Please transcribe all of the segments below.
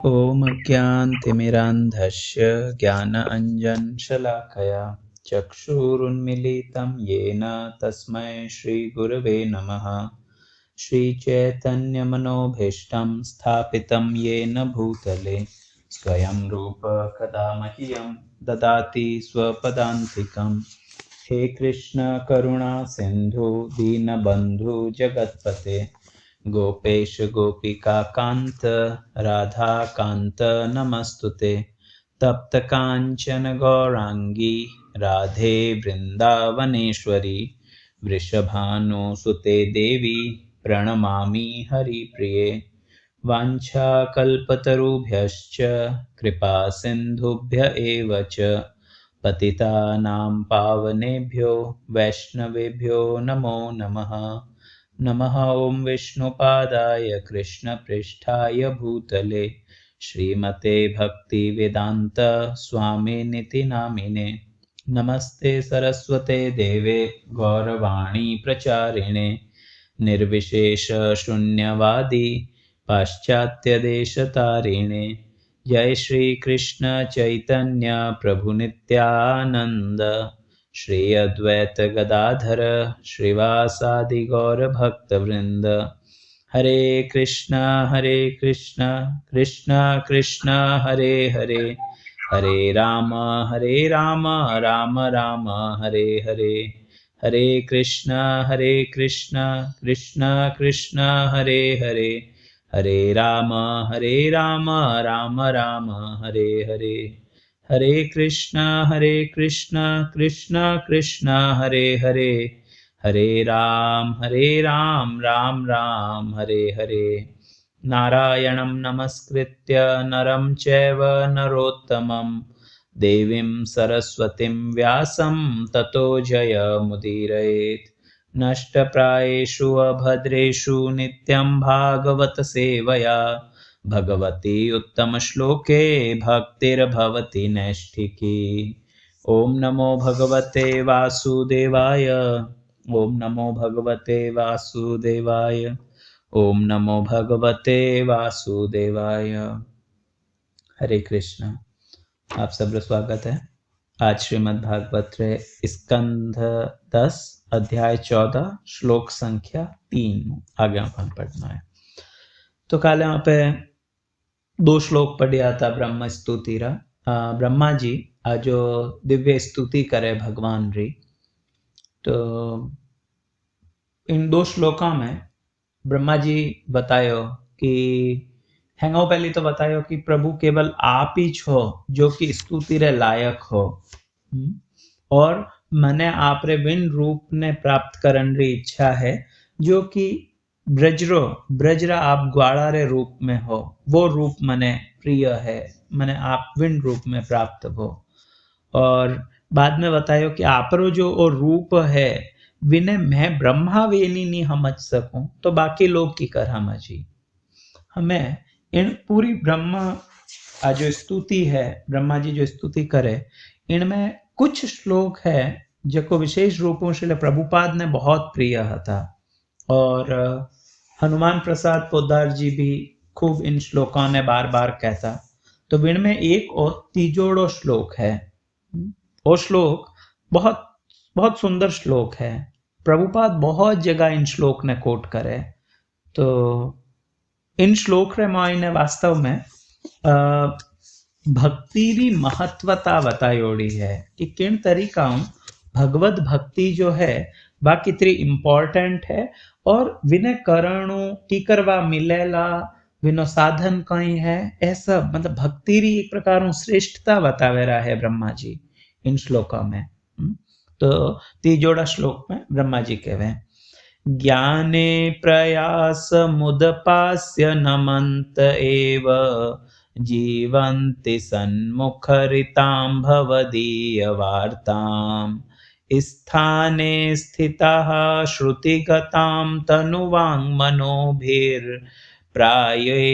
ॐ अज्ञानतिमिरान्धस्य ज्ञानाञ्जनशलाकया चक्षुरुन्मीलितं येन तस्मै श्रीगुरवे नमः। श्रीचैतन्यमनोभीष्टं स्थापितं येन भूतले स्वयं रूप कदा मह्यं ददाति स्वपदान्तिकं। हे कृष्ण करुणा सिन्धु दीनबन्धु जगत्पते गोपेश गोपिका कांत राधा कांत नमस्तुते। तप्त कांचन गौरांगी राधे वृंदावनेश्वरी वृषभानुसुते देवी प्रणमामि हरिप्रिये। वाञ्छाकल्पतरुभ्यश्च कृपा सिन्धुभ्य एव च पतितानां पावनेभ्यो वैष्णवेभ्यो नमो नमः। नमः ॐ विष्णुपादाय कृष्णपृष्ठाय भूतले श्रीमते भक्तिवेदान्त स्वामिनिति नामिने। नमस्ते सरस्वते देवे गौरवाणी प्रचारिणे निर्विशेष शून्यवादी पाश्चात्यदेशतारिणे। जय श्री कृष्ण चैतन्य प्रभु नित्यानंद श्री अद्वैत गदाधर श्रीवासादि गौर भक्त वृंद। हरे कृष्णा कृष्ण कृष्ण हरे हरे, हरे राम राम राम हरे हरे। हरे कृष्णा कृष्ण कृष्ण हरे हरे, हरे राम राम राम हरे हरे। हरे कृष्णा कृष्ण कृष्ण हरे हरे, हरे राम राम राम हरे हरे। नारायणं नमस्कृत्य नरं चैव नरोत्तमं देवीं सरस्वतीं व्यासं ततो जयमुदीरयेत्। नष्टप्रायेषु अभद्रेषु नित्यं भागवत सेवया भगवती उत्तमश्लोके भक्तिर्भवति नैष्ठिकी। ॐ नमो भगवते वासुदेवाय, ॐ नमो भगवते वासुदेवाय, ॐ नमो भगवते वासुदेवाय। हरे कृष्ण। आप सबका स्वागत है। आज श्रीमद् भागवत स्कंध 10 अध्याय 14 श्लोक संख्या 3 आगे अपन पढ़ना है। तो कल यहाँ पे 2 श्लोक पढ़िया था ब्रह्म स्तुति रा। ब्रह्मा जी आज जो दिव्य स्तुति करे भगवान री, तो इन 2 श्लोकों में ब्रह्मा जी बतायो कि हैंगो पहले तो बतायो कि प्रभु केवल आप ही छो जो कि स्तुति रे लायक हो, और मने आप रे विन रूप ने प्राप्त करने री इच्छा है जो कि ब्रजरा आप ग्वाला रे रूप में हो, वो रूप मने प्रिय है, मने आप विन रूप में प्राप्त हो। और बाद में बतायो कि आपरो जो और रूप है विने मैं ब्रह्मा वेनी नहीं समझ सकूं तो बाकी लोग की कर समझी। हमें इन पूरी ब्रह्मा जो स्तुति है, ब्रह्मा जी जो स्तुति करे, इनमें कुछ श्लोक है जो विशेष रूपों से प्रभुपाद ने बहुत प्रिय था, और हनुमान प्रसाद पोद्दार जी भी खूब इन श्लोकों ने बार बार कहता। तो इनमें एक और तीजोड़ो श्लोक है, वो श्लोक बहुत बहुत सुंदर श्लोक है। प्रभुपाद बहुत जगह इन श्लोक ने कोट करे। तो इन श्लोक रे मायने वास्तव में भक्ति री महत्वता बतायोड़ी है कि किन तरीका भगवत भक्ति जो है बा कितनी इम्पोर्टेंट है, और विनय करणु की करवा मिलेला विनो साधन कहीं है, ऐसा मतलब भक्ति री एक प्रकार श्रेष्ठता बतावे रहा है ब्रह्मा जी इन श्लोकों में। तो तीजोड़ा श्लोक में ब्रह्मा जी कहवे, ज्ञाने प्रयास मुदपास्य नमन्त एव जीवन्ति सन्मुखरितां भवदीयवार्ताम् स्थाने स्थिताः श्रुतिगतां तनुवाङ्मनोभिर्प्राये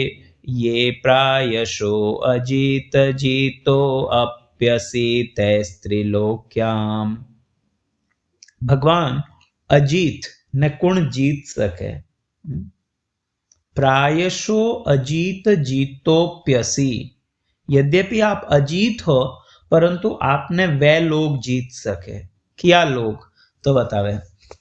ये प्रायशो अजीत जीतो अप्यसीतैस्त्रिलोक्याम्। भगवान अजीत न कुण जीत सके। प्रायशो अजीत जीतोप्यसी। यद्यपि आप अजीत हो, परंतु आपने वे लोग जीत सके। क्या लोग? तो बतावे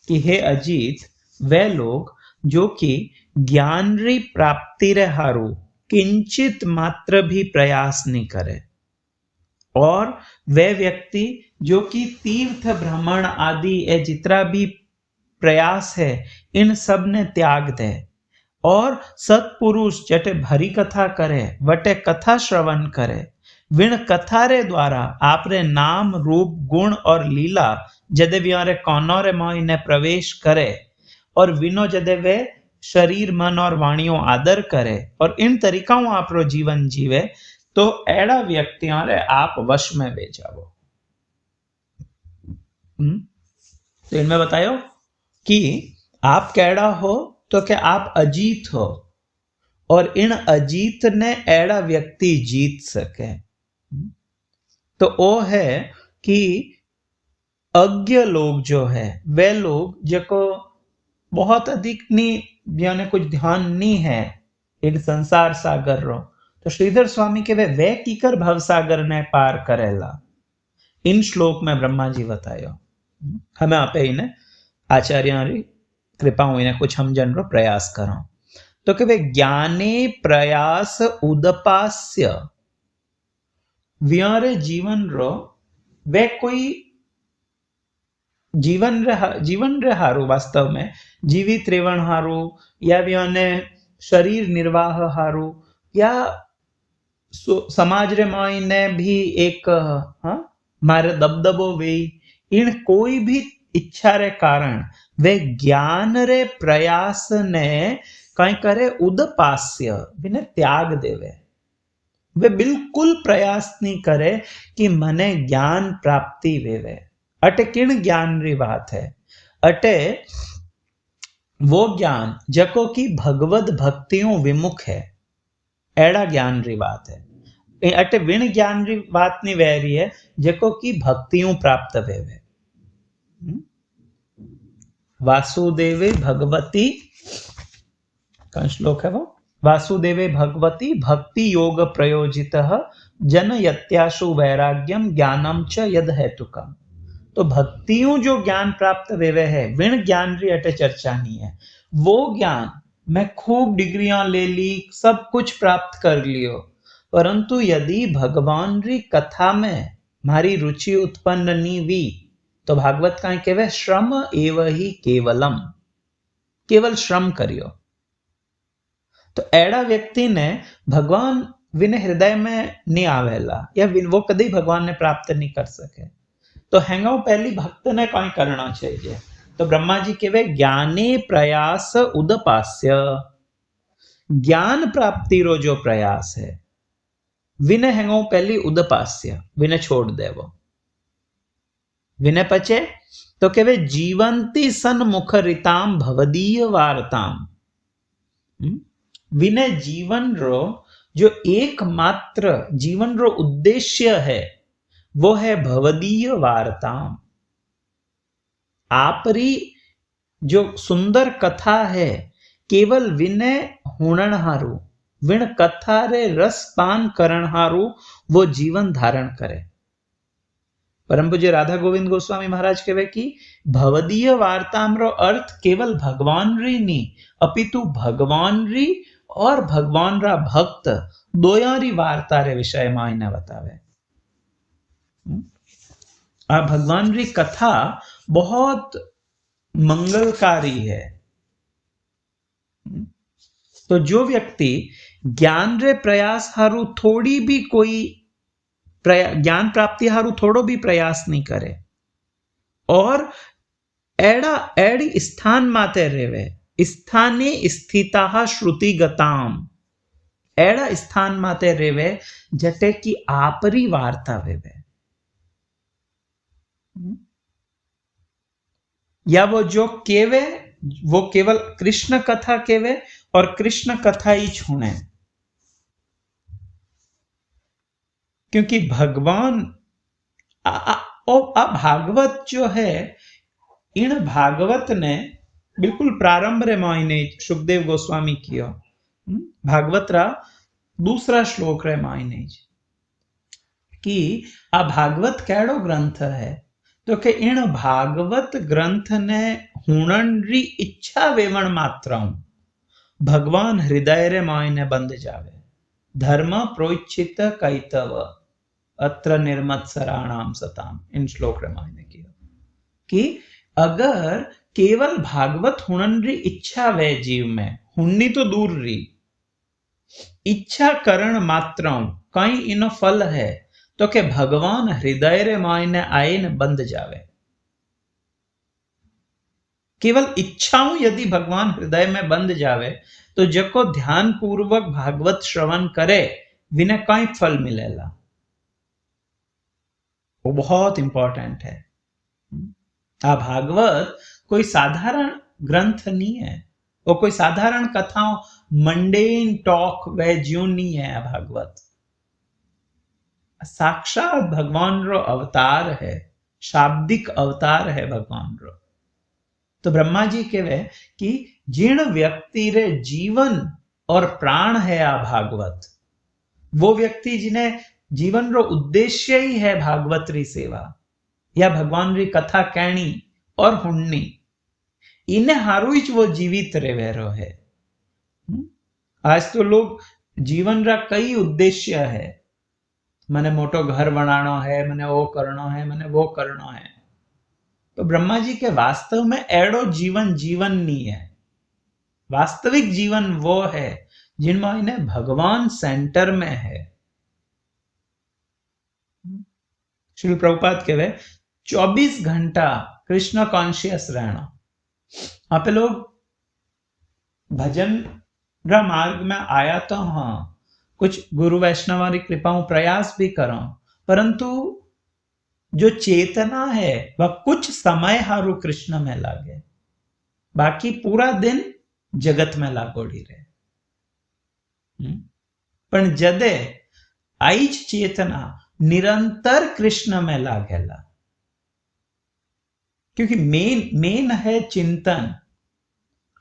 कि हे अजीत, वे लोग जो कि ज्ञान री प्राप्ति रे हारू किंचित मात्र भी प्रयास नहीं करे, और वे व्यक्ति जो कि तीर्थ भ्रमण आदि ए जितना भी प्रयास है इन सब ने त्याग दे, और सत्पुरुष जटे भरी कथा करे वटे कथा श्रवण करे, विण कथा रे द्वारा आपरे नाम रूप गुण और लीला जदे व्यारे कौनो रे मोई ने प्रवेश करे, और विनो जदे वे शरीर मन और वाणियों आदर करे और इन तरीकाओं आपरो जीवन जीवे, तो एड़ा व्यक्तियों रे आप वश में ले जाओ। तो इनमें बतायो कि आप कैड़ा हो, तो क्या आप अजीत हो, और इन अजीत ने एड़ा व्यक्ति जीत सके। तो वो है कि अज्ञ लोग जो है, वे लोग जिनको बहुत अधिक नहीं यानी कुछ ध्यान नहीं है इन संसार सागर रो, तो श्रीधर स्वामी के वे कीकर भव सागर ने पार करेला। इन श्लोक में ब्रह्मा जी बतायो। हमें आपे इन्हें आचार्य कृपा हुई कुछ हम जन रो प्रयास करो। तो कि वे ज्ञाने प्रयास उदपास्य व्यारे जीवन रो वे कोई जीवन रे हारू वास्तव में जीवित रेवण हारू, या व्याने शरीर निर्वाह हारू, या समाज रे मायने भी एक मारे दबदबो वे, इन कोई भी इच्छा रे कारण वे ज्ञान रे प्रयास ने कई करे उदपास्य बिने त्याग देवे। वे बिल्कुल प्रयास नहीं करे कि मने ज्ञान प्राप्ति वेवे। अटे किन ज्ञान री बात है? अटे वो ज्ञान जको की भगवत भक्तियों विमुख है, एड़ा ज्ञान री बात है। अटे विण ज्ञान री बात नहीं वह रही है जको की भक्तियों प्राप्त वेवे। वासुदेवे भगवती का श्लोक है वो, वासुदेवे भगवती भक्ति योग प्रयोजितः जनयत्याशु वैराग्यम ज्ञानम च यद हेतुकम। तो भक्तियों जो ज्ञान प्राप्त वेवे है, विण ज्ञान री अटे चर्चा नहीं है। वो ज्ञान मैं खूब डिग्रियां ले ली, सब कुछ प्राप्त कर लियो, परंतु यदि भगवान री कथा में मारी रुचि उत्पन्न नहीं हुई, तो भागवत का कहवे श्रम एव ही केवलम, केवल श्रम करियो। तो एड़ा व्यक्ति ने भगवान विने हृदय में नहीं आवेला, या वो कभी भगवान ने प्राप्त नहीं कर सके। तो हैंगो पहली भक्त ने कौन करना चाहिए? तो ब्रह्मा जी कहवे ज्ञाने प्रयास उदपास्य, ज्ञान प्राप्ति रो जो प्रयास है विने हैंगो पहली उदपास्य, विने छोड़ देवो। विने पचे तो कहवे जीवंती सन मुखरिताम भवदीय वार्ताम। विने जीवन रो जो एकमात्र जीवन रो उद्देश्य है वो है भवदीय वार्ताम। आपरी जो सुंदर कथा है केवल विनय हुणन हारू, विण कथा रे रस पान करण हारू वो जीवन धारण करे। परम पूज्य राधा गोविंद गोस्वामी महाराज कहवे कि भवदीय वार्ताम रो अर्थ केवल भगवान री नी, अपितु भगवान री और भगवान रा भक्त दोयारी वार्ता रे विषय में इन्हें बतावे। आ भगवान री कथा बहुत मंगलकारी है। तो जो व्यक्ति ज्ञान रे प्रयास हारू थोड़ी भी कोई ज्ञान प्राप्ति हारू थोड़ो भी प्रयास नहीं करे, और एड़ी स्थान माते रेवे, स्थाने स्थिता श्रुतिगताम, एड़ा स्थान माते रेवे जटे की आपरी वार्ता वेवे, या वो जो केवे वो केवल कृष्ण कथा केवे और कृष्ण कथा ही छुने। क्योंकि भगवान भागवत जो है, इन भागवत ने बिल्कुल प्रारंभ रे मायने सुखदेव गोस्वामी किया भागवत रा दूसरा श्लोक रे मायने कि आ भागवत केड़ो ग्रंथ है तो के इन भागवत ग्रंथ ने हुणन री इच्छा वेवण मात्र भगवान हृदय रे मायने बंद जावे धर्म प्रोचित कैतव अत्र निर्मत्सराणाम सताम इन श्लोक रे मायने किया कि अगर केवल भागवत हुणन री इच्छा वे जीव में हुणनी तो दूर री इच्छा करण मात्र कई इनो फल है तो के भगवान हृदय रे मायने आईने बंद जावे केवल इच्छाओं यदि भगवान हृदय में बंद जावे तो जको ध्यान पूर्वक भागवत श्रवण करे विने कई फल मिलेला वो बहुत इंपॉर्टेंट है आ भागवत कोई साधारण ग्रंथ नहीं है वो कोई साधारण कथाओं मंडेन टॉक वे ज्यों नहीं है भागवत साक्षात भगवान रो अवतार है शाब्दिक अवतार है भगवान रो तो ब्रह्मा जी कहवे कि जिन व्यक्ति रे जीवन और प्राण है आ भागवत वो व्यक्ति जिन्हें जीवन रो उद्देश्य ही है भागवत री सेवा या भगवान री कथा कहनी और हुणनी इन्हें हारू ही वो जीवित रेवेरो है आज तो लोग जीवन रा कई उद्देश्य है मने मोटो घर बनानो है मने वो करनो है मने वो करनो है तो ब्रह्मा जी के वास्तव में एड़ो जीवन जीवन नहीं है वास्तविक जीवन वो है जिनमें इन्हें भगवान सेंटर में है श्री प्रभुपाद कहवे 24 घंटा कृष्ण कॉन्शियस रहना आप लोग भजन रा मार्ग में आया तो हाँ कुछ गुरु वैष्णव की कृपा प्रयास भी करो परंतु जो चेतना है वह कुछ समय हारू कृष्ण में लागे बाकी पूरा दिन जगत में लागोड़ी रहे पण जदे आईज चेतना निरंतर कृष्ण में लागेला क्योंकि मेन है चिंतन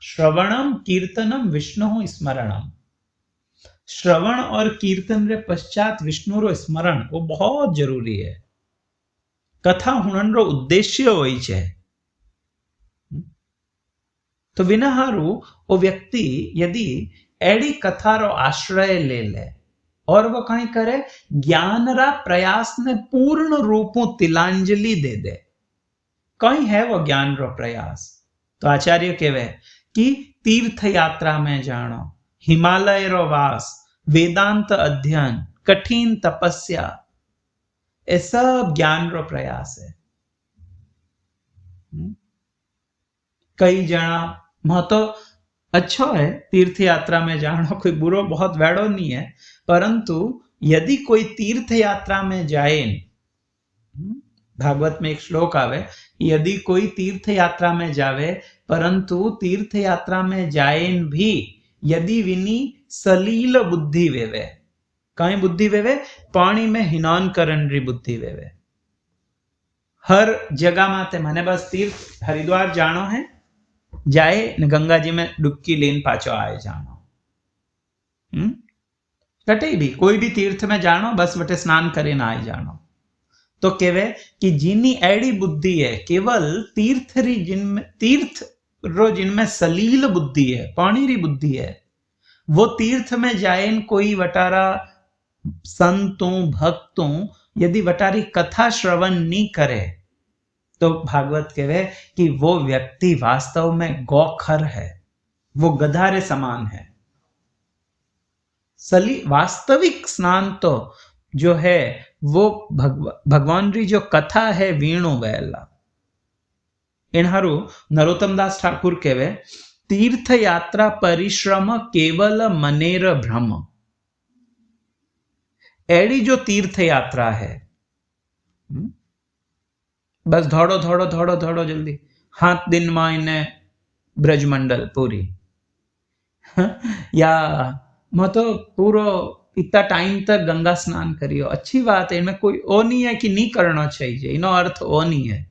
श्रवणम कीर्तनम विष्णु स्मरणम श्रवण और कीर्तन रे पश्चात विष्णु रो स्मरण वो बहुत जरूरी है कथा हुणन रो उद्देश्य होई छे तो विना हारू वो व्यक्ति यदि एडी कथा रो आश्रय ले ले और वो कहीं करे ज्ञान रा प्रयास ने पूर्ण रूपों तिलांजलि दे दे कहीं है वो ज्ञान रो प्रयास तो आचार्य कहवे कि तीर्थ यात्रा में जानो हिमालय रो वास वेदांत अध्ययन कठिन तपस्या ये सब ज्ञान रो प्रयास है कई जना महतो अच्छो है तीर्थ यात्रा में जाना कोई बुरो बहुत वेड़ो नहीं है परंतु यदि कोई तीर्थ यात्रा में जाए भागवत में एक श्लोक आवे यदि कोई तीर्थ यात्रा में जावे परंतु तीर्थ यात्रा में जाए भी यदि विनी सलील बुद्धि वेवे कहीं बुद्धि वेवे पानी में हिनान करन री बुद्धि वेवे हर जगह माते मने बस तीर्थ हरिद्वार जानो है जाए न गंगा जी में डुबकी लेन पाचो आए जानो कटे भी कोई भी तीर्थ में जानो बस वटे स्नान करे ना आए जानो तो केवे कि जिनी एड़ी बुद्धि है केवल तीर्थ री जिनमें तीर्थ रो जिनमें सलील बुद्धि है पानी री बुद्धि है वो तीर्थ में जाए कोई वटारा संतों भक्तों यदि वटारी कथा श्रवण नहीं करे तो भागवत कहवे कि वो व्यक्ति वास्तव में गौखर है वो गधारे समान है वास्तविक स्नान तो जो है वो भगवान री जो कथा है वीणु वेला इनहारू नरोत्तम दास ठाकुर कहवे तीर्थ यात्रा परिश्रम केवल मनेर भ्रम एड़ी जो तीर्थ यात्रा है बस धोड़ो धोड़ो धोड़ो धोड़ो जल्दी 7 दिन में इन्हें ब्रजमंडल पूरी या तो पूरो इतना टाइम तक गंगा स्नान करियो अच्छी बात है इनमें कोई ओ नहीं है कि नहीं करना चाहिए इनो अर्थ ओ नहीं है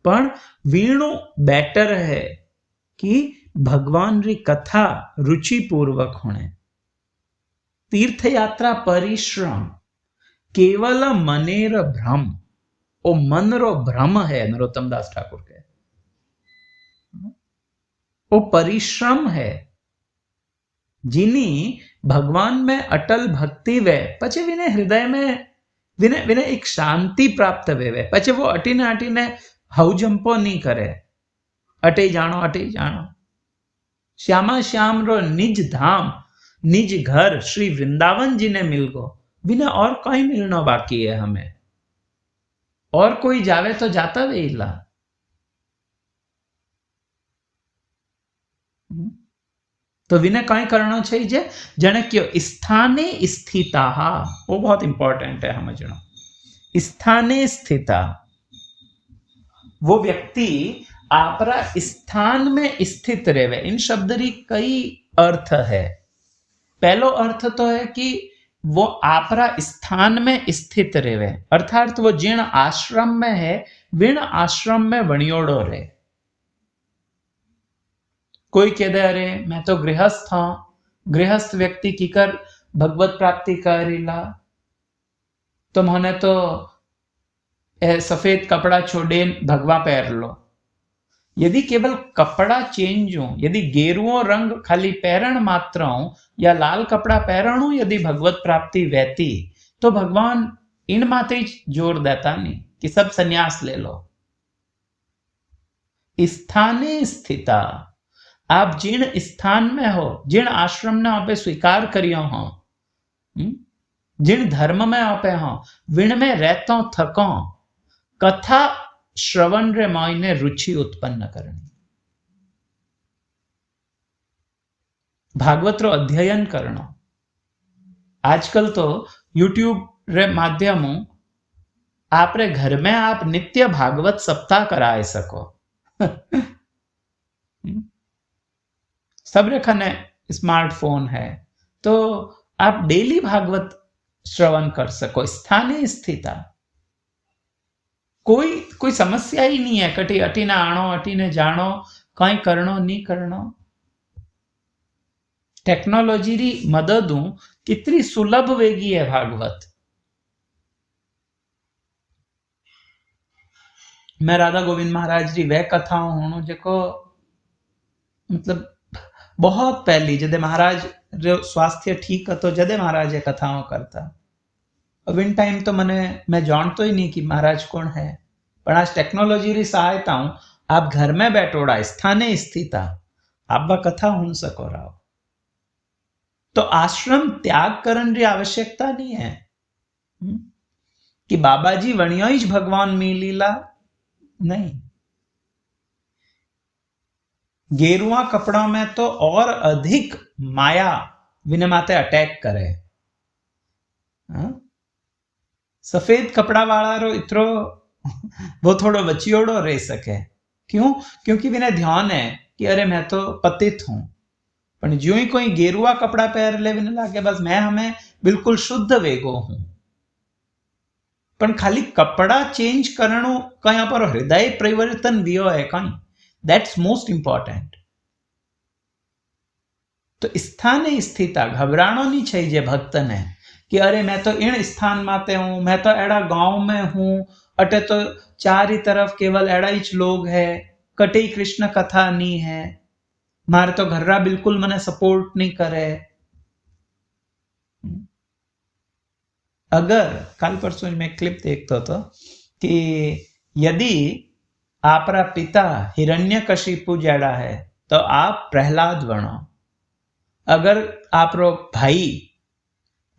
पर वीणु बेटर है कि भगवान री कथा रुचि पूर्वक होने, तीर्थ यात्रा परिश्रम केवल मनेर भ्रम, ओ मन रो भ्रम है। नरोत्तम दास ठाकुर के वो परिश्रम है। जिनी भगवान में अटल भक्ति वे पचे विने हृदय में विने विने एक शांति प्राप्त वे पचे वो अटीने अटीने हव जंपो नहीं करे, अटे जानो श्यामा श्याम रो निज धाम निज घर श्री वृंदावन जी ने मिल गो, बिना और कोई मिलना बाकी है हमें, और कोई जावे तो जाता वेला। तो विने कई करना चाहिए जने क्यों स्थाने स्थिता, वो बहुत इंपॉर्टेंट है समझना। स्थाने स्थिता वो व्यक्ति आपरा स्थान में स्थित रहे। इन शब्द री कई अर्थ है। पहलो अर्थ तो है कि वो आपरा स्थान में स्थित रहे, अर्थात वो जिन आश्रम में है विण आश्रम में वणियोड़ो रहे। कोई कह दे अरे मैं तो गृहस्थ हूं, गृहस्थ व्यक्ति की कर भगवत प्राप्ति करेला, तो मैंने तो सफेद कपड़ा छोड़े भगवा पहर लो। यदि केवल कपड़ा चेंज हो, यदि गेरुओ रंग खाली पहरण मात्र हो या लाल कपड़ा पहरण हो, यदि भगवत प्राप्ति वहती, तो भगवान इन माते जोर देता नहीं कि सब संन्यास ले लो। स्थाने स्थिता, आप जिन स्थान में हो, जिन आश्रम ने आपे स्वीकार करियो हो, जिन धर्म में आपे हो, विण में रहतो थको, कथा श्रवण रे मायने रुचि उत्पन्न करनी, भागवत रो अध्ययन करना। आजकल तो यूट्यूब रे माध्यम आप रे घर में आप नित्य भागवत सप्ताह कराए सको। सब रेखने स्मार्टफोन है तो आप डेली भागवत श्रवण कर सको। स्थानीय स्थिता कोई समस्या ही नहीं है। कटी अटीने आणो अटीने जानो, कई करनो नहीं करनो। टेक्नोलॉजी री मदद कितनी सुलभ वेगी है भागवत। मैं राधा गोविंद महाराज जी वह कथाओं हूँ जो मतलब बहुत पहली जदे महाराज जो स्वास्थ्य ठीक तो जदे महाराज ये कथाओं करता। अब इन टाइम तो मैं जानतो ही नहीं कि महाराज कौन है, पर आज टेक्नोलॉजी री सहायता आप घर में बैठोड़ा स्थाने स्थिता आप वह कथा हुन सको रहो। तो आश्रम त्याग करने की आवश्यकता नहीं है कि बाबाजी वणिया ही भगवान मिलीला, नहीं। गेरुआ कपड़ा में तो और अधिक माया विनमाते अटैक करे। सफेद कपड़ा वाला रो इतरो वो थोड़ो बचियोड़ो रह सके। क्यों? क्योंकि विने ध्यान है कि अरे मैं तो पतित हूं, पर जो ही कोई गेरुआ कपड़ा पहन ले विने लागे बस मैं हमें बिल्कुल शुद्ध वेगो हूं। पर खाली कपड़ा चेंज करणो कहीं पर हृदय परिवर्तन वियो है कहीं, दैट्स मोस्ट इंपॉर्टेंट। तो स्थाने स्थिता घबरानो नहीं चाहिए भक्त ने कि अरे मैं तो इन स्थान माते हूं, मैं तो एड़ा गांव में हूं, अटे तो चार ही तरफ केवल एड़ा ही लोग है, कटे कृष्ण कथा नहीं है, मारे तो घर्रा बिल्कुल मने सपोर्ट नहीं करे। अगर कल परसों में क्लिप देखता तो कि यदि आपरा पिता हिरण्यकशिपु जड़ा है तो आप प्रहलाद बनो। अगर आप रो भाई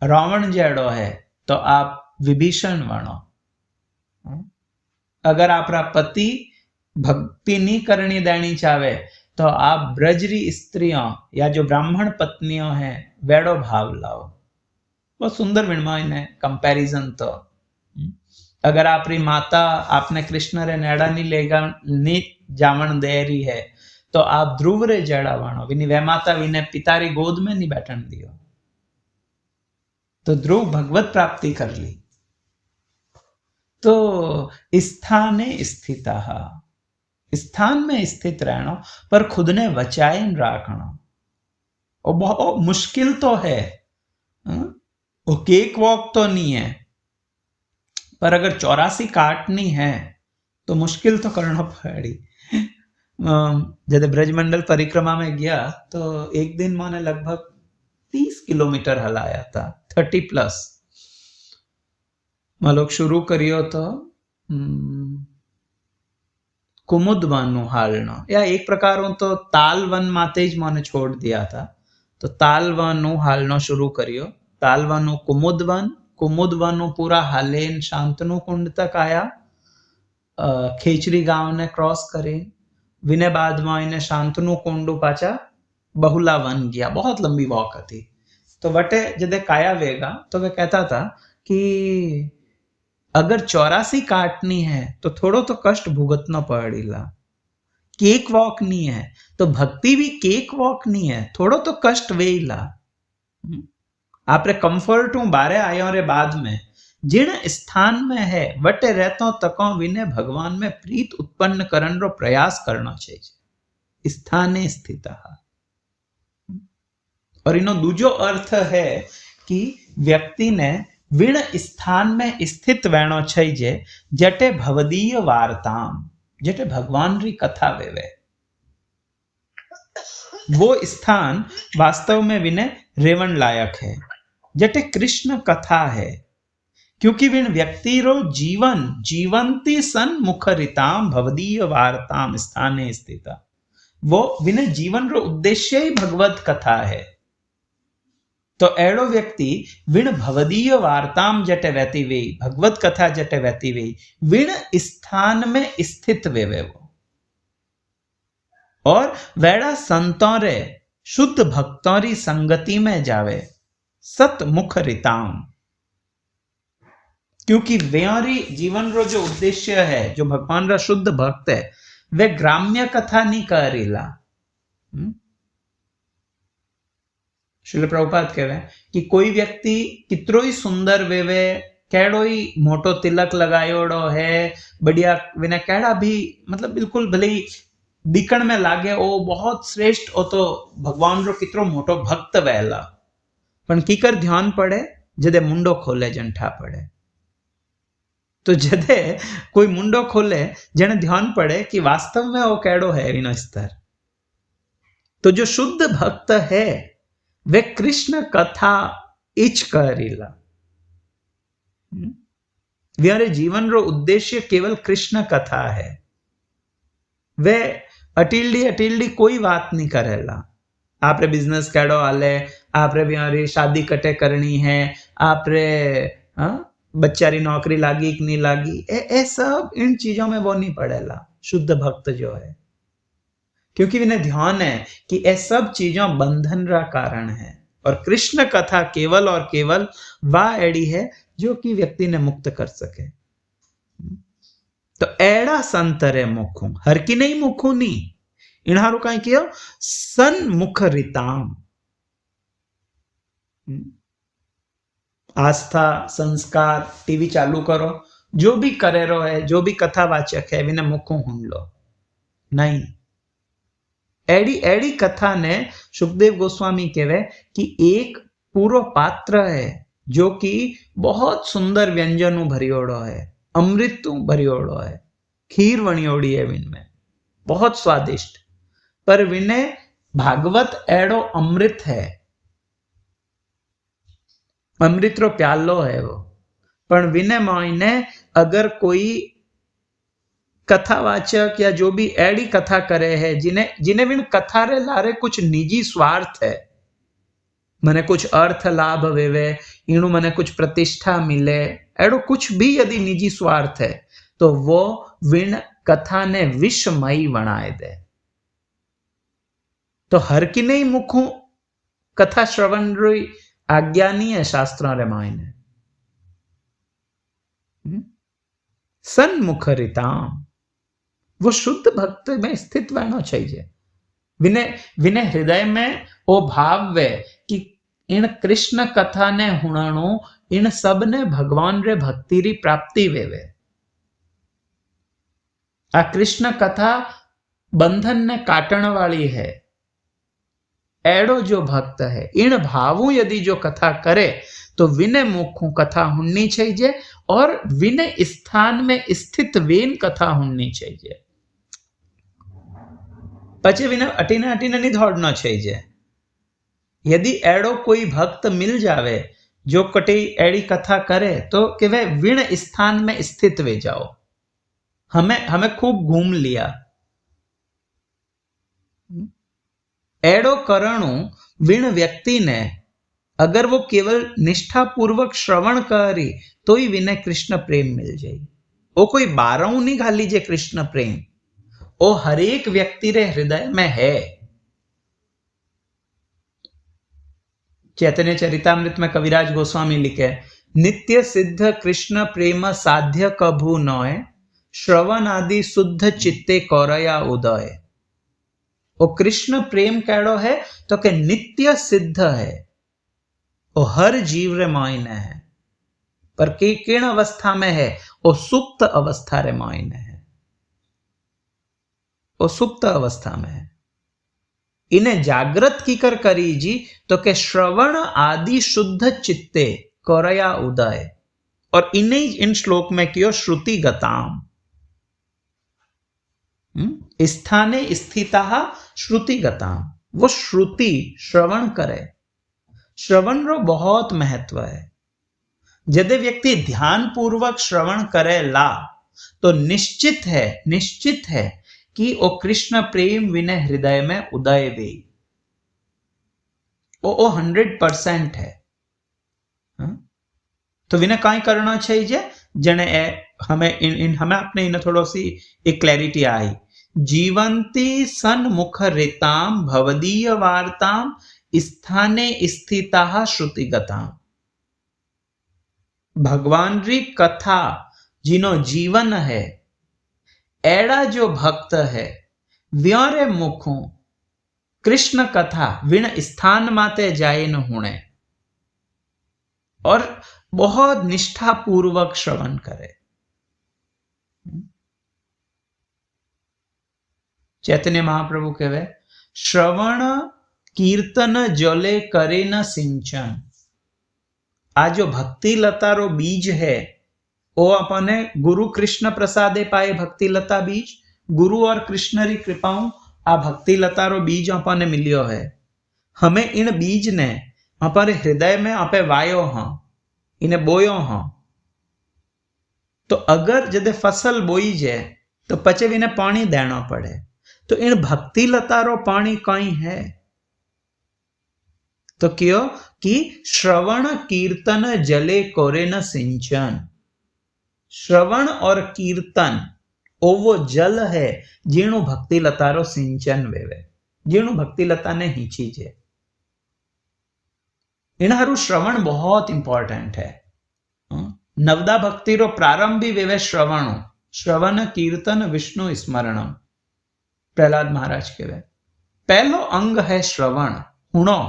रावण जड़ो है तो आप विभीषण बनो। अगर आपरा पति भक्ति नहीं करनी देनी चाहे तो आप ब्रजरी स्त्रियों या जो ब्राह्मण पत्नियों हैं वेड़ो भाव लाओ। बहुत सुंदर विणमाइन है कंपैरिजन। तो अगर आपरी माता आपने कृष्ण रे नेड़ा नहीं लेगा नहीं जावन दे रही है तो आप ध्रुव रे जड़ा वाणो, विनी वे माता विने पितारी गोद में नहीं बैठन दियो, तो ध्रुव भगवत प्राप्ति कर ली। तो स्थाने स्थिता स्थान में स्थित रहना पर खुद ने वचाइन राखना और बहुत मुश्किल तो है, वो केक वॉक तो नहीं है, पर अगर 84 काटनी है तो मुश्किल तो करना पड़ी। जब ब्रजमंडल परिक्रमा में गया तो एक दिन मैंने लगभग 30 किलोमीटर हलाया था, 30+। मैं लोग शुरू करियो तो कुमुद वनु हालना, या एक प्रकार तो ताल वन माते ज मैंने छोड़ दिया था, तो ताल वनु हालना शुरू करियो। ताल वनु कुमुद वनु पूरा हालेन शांतनु कुंड तक आया, खेचरी गांव ने क्रॉस करे, विने बाद में इन्हें शांतनु कुंड पाचा बहुला वन गया, बहुत लंबी वॉक थी। तो वटे जदे काया वेगा तो वे कहता था कि अगर 84 काटनी है तो थोड़ो तो कष्ट भुगतना पड़ेगा, केक वॉक नहीं है तो भक्ति भी केक वॉक नहीं है, थोड़ो तो कष्ट वेला। आपरे कंफर्ट हूं बारे आयो रे बाद में जिन स्थान में है वटे रहतो तको विने भगवान में प्रीत उत्पन्न करन रो प्रयास करना चाहिए, स्थाने स्थित। और इनो दूजो अर्थ है कि व्यक्ति ने विण स्थान में स्थित रहना चाहिए जटे भवदीय वार्ताम, जटे भगवान री कथा वेवे, वो स्थान वास्तव में विने रेवण लायक है, जटे कृष्ण कथा है। क्योंकि विन व्यक्ति रो जीवन जीवंती सन मुखरिताम भवदीय वार्ताम स्थाने स्थिता, वो विने जीवन रो उद्देश्य ही भगवत कथा है। तो एड़ो व्यक्ति विण भवदीय वार्ताम जटे वैती वे, भगवत कथा जटे वैती वे, विण स्थान में स्थित वे वो, और वेड़ा संतों रे शुद्ध भक्तों री संगति में जावे, सत मुखरिताम। क्योंकि वेरी जीवन रो जो उद्देश्य है, जो भगवान रा शुद्ध भक्त है, वे ग्राम्य कथा नहीं करेला। श्रील प्रभुपाद कहवे कि कोई व्यक्ति कितरो ही सुंदर वेवे, केड़ो ही मोटो तिलक लगायोड़ो है, बढ़िया विना केड़ा भी मतलब बिल्कुल भले दिखण में लागे ओ बहुत श्रेष्ठ, ओ तो भगवान रो कितरो मोटो भक्त वहला, पण कीकर ध्यान पड़े जदे मुंडो खोले जंठा पड़े। तो जदे कोई मुंडो खोले जने ध्यान पड़े कि वास्तव में वो केड़ो है विनो स्तर। तो जो शुद्ध भक्त है वे कृष्ण कथा इच करेला, व्यारे जीवन रो उद्देश्य केवल कृष्ण कथा है। वे अटिल्डी कोई बात नहीं करेला, आपरे बिजनेस केड़ो हाले, आपरे व्यारी शादी कटे करनी है, आपरे बच्चारी नौकरी लागी कि नहीं लागी, ए सब इन चीजों में वो नहीं पड़ेला शुद्ध भक्त जो है। क्योंकि इन्हें ध्यान है कि ये सब चीजों बंधन का कारण है, और कृष्ण कथा केवल और केवल वह एड़ी है जो कि व्यक्ति ने मुक्त कर सके। तो एड़ा संतरे मुखू, हर की नहीं मुखू नहीं, इन्हारो कहीं किया सन मुख रिताम। आस्था संस्कार टीवी चालू करो, जो भी करे रो है, जो भी कथावाचक है, विने मुखू हुन लो नहीं। एड़ी एड़ी कथा ने सुखदेव गोस्वामी कहवे कि एक पूरो पात्र है जो कि बहुत सुंदर व्यंजन भरियोड़ो है, अमृत भरियोड़ो है, खीर वणियोड़ी है विनमें बहुत स्वादिष्ट, पर विने भागवत एड़ो अमृत है, अमृत रो प्यालो है वो, पर विने मायने अगर कोई कथावाचक या जो भी एड़ी कथा करे है जिन्हें विन कथा रे लारे कुछ निजी स्वार्थ है, मने कुछ अर्थ लाभ वेवे, इनु मने कुछ प्रतिष्ठा मिले, एड़ो कुछ भी यदि निजी स्वार्थ है तो वो विन कथा ने विषमयी बनाए दे। तो हर की नहीं मुखू कथा श्रवण री आज्ञा नहीं है शास्त्रों रे मायने। सन्मुख रिताम, वो शुद्ध भक्त में स्थित रहना चाहिए, विने हृदय में वो भाव वे कि इन कृष्ण कथा ने हुणाणु, इन सब ने भगवान रे भक्ति री प्राप्ति वेवे। आ कृष्ण कथा बंधन ने काटण वाली है। एड़ो जो भक्त है इन भावों यदि जो कथा करे तो विनय मुखों कथा होनी चाहिए और विनय स्थान में स्थित वेन कथा होनी चाहिए। पचे विनय अटीने अटीने नहीं दौड़ना चाहिए। यदि एड़ो कोई भक्त मिल जावे जो कटी एड़ी कथा करे तो कि वे विण स्थान में स्थित वे जाओ। हमें खूब घूम लिया। एड़ो करणु विण व्यक्ति ने अगर वो केवल निष्ठा पूर्वक श्रवण करी तो ही विनय कृष्ण प्रेम मिल जाए। वो कोई बारहू नहीं घाल लीजिए कृष्ण प्रेम, वो हरेक व्यक्ति रे हृदय में है। चैतन्य चरितामृत में कविराज गोस्वामी लिखे, नित्य सिद्ध कृष्ण प्रेम साध्य कभू नय, श्रवण आदि शुद्ध चित्ते कौरया उदय। वो कृष्ण प्रेम कैड़ो है तो के नित्य सिद्ध है, वो हर जीव रे मायने है, पर किन अवस्था में है? वो सुप्त अवस्था रे मायने है, वो सुप्त अवस्था में है। इन्हें जागृत की कर करी जी तो के श्रवण आदि शुद्ध चित्ते करया उदय, और इन्हें इन श्लोक में कियो श्रुति गताम, स्थाने स्थिता श्रुति गताम। वो श्रुति श्रवण करे, श्रवण रो बहुत महत्व है। यदि व्यक्ति ध्यान पूर्वक श्रवण करे ला तो निश्चित है कि वो कृष्ण प्रेम विनय हृदय में उदय वे, वो 100% है। तो विनय कहीं करना चाहिए जने हमें अपने इन थोड़ा सी एक क्लैरिटी आई। जीवंती सन्मुख रेताम भवदीय वार्ताम स्थाने स्थिता श्रुतिगताम। भगवान री कथा जिनो जीवन है, एड़ा जो भक्त है व्योरे मुखों कृष्ण कथा विण स्थान माते जाए न होने, और बहुत निष्ठा पूर्वक श्रवण करे। चैतन्य महाप्रभु कहवे, श्रवण कीर्तन जले करे न सिंचन। आ जो भक्ति लता रो बीज है वो अपने गुरु कृष्ण प्रसादे पाए भक्ति लता बीज, गुरु और कृष्ण री कृपाओं आ भक्ति लता रो बीज अपने मिलियो है। हमें इन बीज ने अपने हृदय में आपे वायो हाँ, इन्हें बोयो हाँ। तो अगर जदे फसल बोई जाए तो पचे इन्हें पानी देना पड़े। तो इन भक्ति लता रो पानी कहीं है तो क्यों कि श्रवण कीर्तन जले कोरे न सिंचन। श्रवण और कीर्तन वो जल है जीणु भक्ति लता रो सिंचन वेवे, जीणु भक्ति लता ने हिंचीजे। इनहारू श्रवण बहुत इंपॉर्टेंट है। नवदा भक्ति रो प्रारंभ भी वेवे श्रवण, श्रवण कीर्तन विष्णु स्मरणम। प्रहलाद महाराज कहवे पहलो अंग है श्रवण, हुणो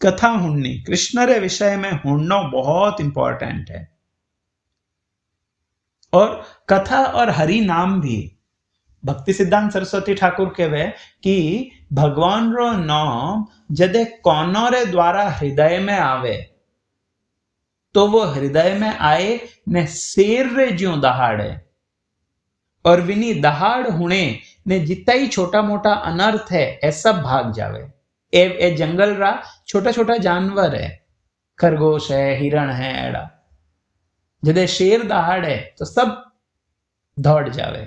कथा हुणनी, कृष्ण रे विषय में हुणनो बहुत इंपॉर्टेंट है। और कथा और हरि नाम भी, भक्ति सिद्धांत सरस्वती ठाकुर कहवे कि भगवान रो नाम जदे कोनो रे द्वारा हृदय में आवे तो वो हृदय में आए ने शेर रे ज्यों दहाड़े, और विनी दहाड़ हुणे ने जितना ही छोटा मोटा अनर्थ है ए सब भाग जावे। ए जंगल रा छोटा छोटा जानवर है, खरगोश है, हिरण है, एड़ा जदे शेर दहाड़े तो सब दौड़ जावे।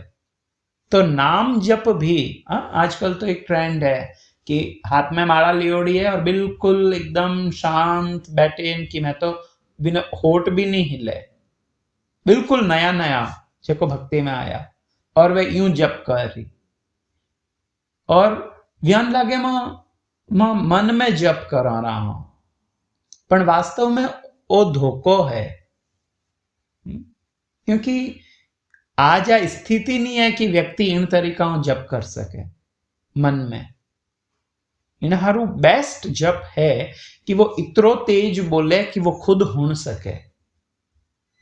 तो नाम जप भी आजकल तो एक ट्रेंड है कि हाथ में माला लियोड़ी है और बिल्कुल एकदम शांत बैठे कि मैं तो बिना होठ भी नहीं हिले, बिल्कुल नया नया जेको भक्ति में आया और वे यूं जप कर रही, और ध्यान लागे मां मन में जप करा रहा हूं, पर वास्तव में वो धोखो है। क्योंकि आज आ स्थिति नहीं है कि व्यक्ति इन तरीकाओं जप कर सके मन में। इनहारू बेस्ट जप है कि वो इतरो तेज बोले कि वो खुद हुण सके।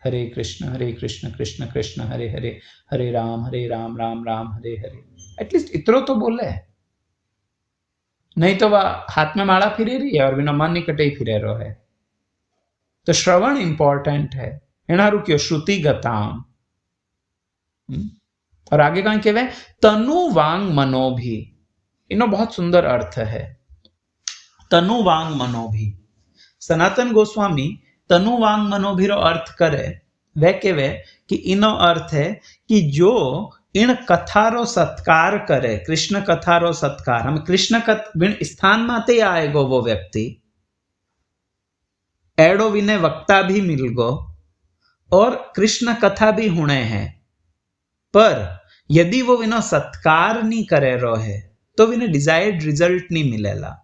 हरे कृष्ण कृष्ण कृष्ण हरे हरे, हरे राम राम राम हरे हरे। एटलीस्ट इतरो तो बोले, नहीं तो वह हाथ में माला फिरे रही है और बिना मन निकटे ही फिरे रहो है। तो श्रवण इंपॉर्टेंट है। एना रुकियो श्रुति गताम। और आगे कहीं कहवे तनु वांग मनो भी, इनो बहुत सुंदर अर्थ है। तनु वांग मनो भी, सनातन गोस्वामी तनु वांग मनो भी रो अर्थ करे वह केवे कि इनो अर्थ है कि जो इन कथारो सत्कार करे, कृष्ण कथारो सत्कार, हम कृष्ण विण स्थान माते आएगो वो व्यक्ति, एडो विने वक्ता भी मिल गो और कृष्ण कथा भी होने हैं, पर यदि वो विनो सत्कार नहीं करे रो है तो विने डिजायर्ड रिजल्ट नहीं मिलेला।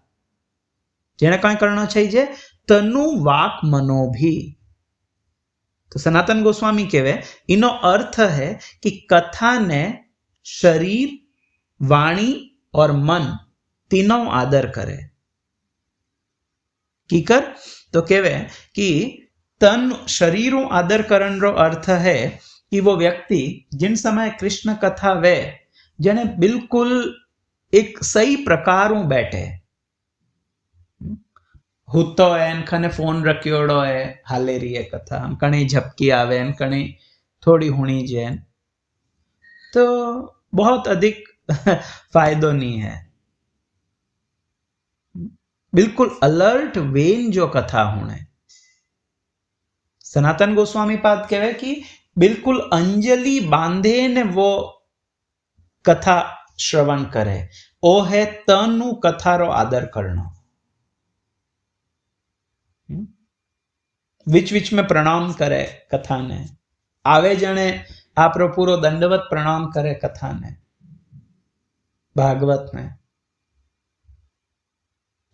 जेने कई करना चाहिए तनु वाक मनो भी। तो सनातन गोस्वामी कहवे इनो अर्थ है कि कथा ने शरीर, वाणी और मन तीनों आदर करे। की कर तो कहवे कि तन शरीरों आदर करण रो अर्थ है कि वो व्यक्ति जिन समय कृष्ण कथा वे जने बिल्कुल एक सही प्रकारों बैठे, हुतो है खने फोन रखियोड़ो है हाले रही है कथा, हम कणी झपकी आवे कणी थोड़ी हुणी जैन, तो बहुत अधिक फायदो नहीं है। बिल्कुल अलर्ट वेन जो कथा होने, सनातन गोस्वामी पाद कहवे कि बिल्कुल अंजलि बांधे ने वो कथा श्रवण करे, ओ है तनु कथारो आदर करना। विच में प्रणाम करे कथा ने, आवे जने आपरो पूरो दंडवत प्रणाम करे कथा ने, भागवत में।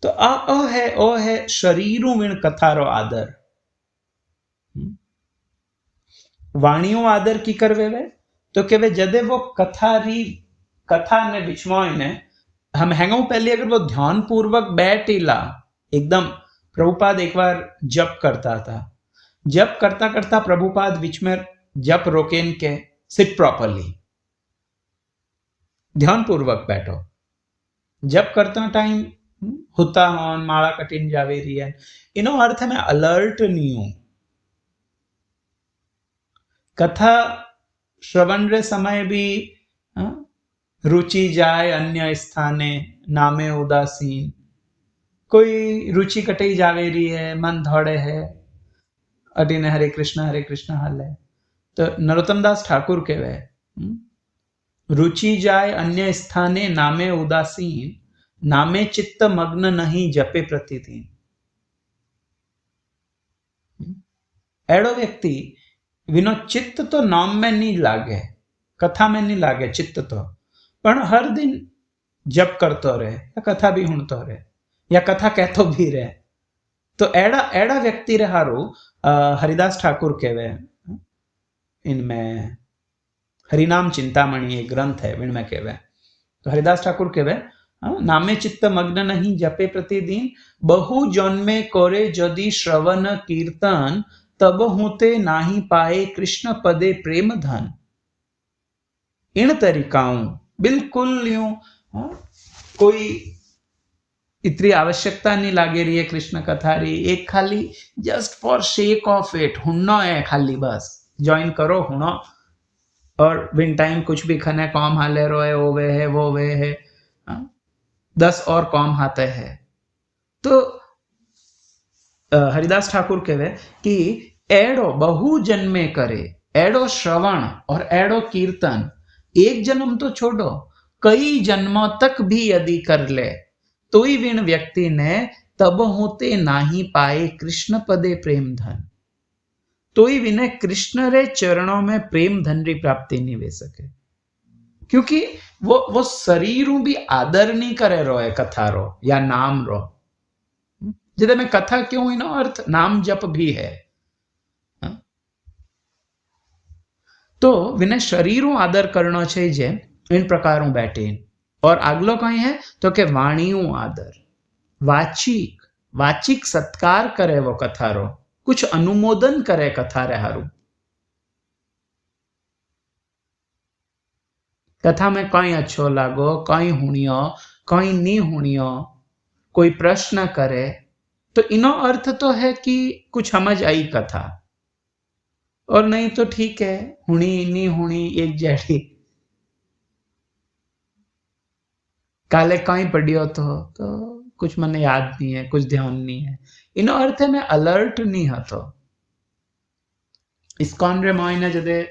तो ओ है शरीरू विण कथारो आदर। वाणियों आदर की करवे वे तो केवे जदे वो कथा ने बिछमोय ने हम हैंगो पहले अगर वो ध्यान पूर्वक बैठीला एकदम, प्रभुपाद एक बार जप करता था, जप करता करता प्रभुपाद बीच में जप रोकेन के सिट प्रॉपरली, ध्यान पूर्वक बैठो। जप करता टाइम होता हन माला कटिन जावे रही है, इनो अर्थ में अलर्ट नहीं हूं। कथा श्रवण रे समय भी रुचि जाए अन्य स्थाने नामे उदासीन, कोई रुचि कटई जावे रही है, मन धोड़े है, अडीने हरे कृष्ण हाल है। तो नरोत्तम दास ठाकुर कहवे रुचि जाए अन्य स्थाने नामे उदासीन, नामे चित्त मग्न नहीं जपे प्रतिदिन। एड़ो व्यक्ति विनो चित्त तो नाम में नहीं लागे, कथा में नहीं लागे चित्त तो, पर हर दिन जप करतो रहे या कथा भी हुणतो रहे या कथा कहतो भी रहे, तो एड़ा व्यक्ति रे हारू हरिदास ठाकुर कहवे, इनमें हरिनाम चिंतामणि एक ग्रंथ है, इनमें कहवे तो हरिदास ठाकुर कहवे नामे चित्त मग्न नहीं जपे प्रतिदिन, बहु जन्मे करे यदि श्रवण कीर्तन, तब होते नाही पाए कृष्ण पदे प्रेम धन। इन तरीकाओं बिल्कुल यूं कोई इतनी आवश्यकता नहीं लागे रही है कृष्ण कथा री, एक खाली just for sake of it हुन्नो है, खाली बस ज्वाइन करो हुनो, और विन टाइम कुछ भी खने कॉम हाले रो है, वो वे है 10 और कॉम हाते हैं। तो हरिदास ठाकुर कहवे कि एड़ो बहु जन्मे करे, एड़ो श्रवण और एड़ो कीर्तन एक जन्म तो छोड़ो, कई जन्मों तक भी यदि कर ले तो ही विण व्यक्ति ने तब होते नाही पाए कृष्ण पदे प्रेम धन, तो ही विने कृष्ण रे चरणों में प्रेम धन री प्राप्ति नहीं वे सके, क्योंकि वो शरीरों भी आदर नहीं करे रो है कथा रो या नाम रो, जिदे में कथा क्यों इनो अर्थ नाम जप भी है। तो विने शरीरों आदर करना चाहिए इन प्रकारों बैठे। और आगलो कहीं है तो के वाणियों आदर, वाचिक सत्कार करे वो कथा रो, कुछ अनुमोदन करे कथा रे हारू, कथा में कई अच्छो लागो, कई हुणियो, कई नी हुणियो, कोई प्रश्न करे तो इनो अर्थ तो है कि कुछ समझ आई कथा, और नहीं तो ठीक है, हुणी नी हुणी एक जैसी। काले कहीं पढ़ियो तो कुछ મને याद नहीं है, कुछ ध्यान नहीं है, इनो अर्थ है मैं अलर्ट नहीं હતો। इस्कॉन रे मायने जदे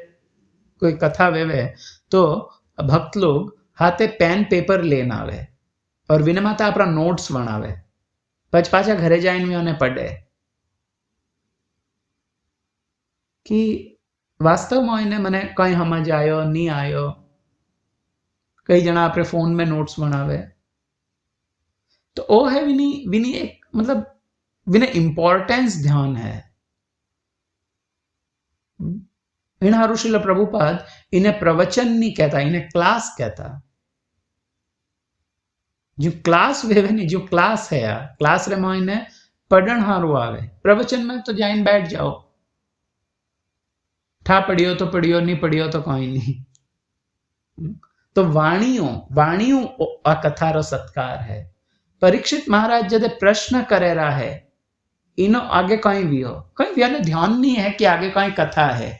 कोई कथा वेवे तो भक्त लोग हाथे पेन पेपर लेना आवे और विने माता अपना नोट्स बनावे, पछ पाछा घरे जाइन में उन्हें पढ़े कि वास्तव में इन्हें मने कहीं समझ आयो नहीं आयो। कई जना अपने फोन में नोट्स बनावे तो ओ है विनी विनी एक मतलब विने इंपॉर्टेंस ध्यान है। इन हारू श्रील प्रभुपाद इन्हें प्रवचन नहीं कहता, इन्हें क्लास कहता। जो क्लास वेवे नहीं, जो क्लास है यार, क्लास रे में इन्हें पढ़न हारू आवे, प्रवचन में तो जाइन बैठ जाओ, ठा पढ़ियो तो पढ़ियो, नहीं पढ़ियो तो कोई नहीं। तो वाणियों आ कथारो सत्कार है। परीक्षित महाराज जदे प्रश्न करे रहा है, इनो आगे कहीं भी हो, कहीं भी ध्यान नहीं है कि आगे कहीं कथा है,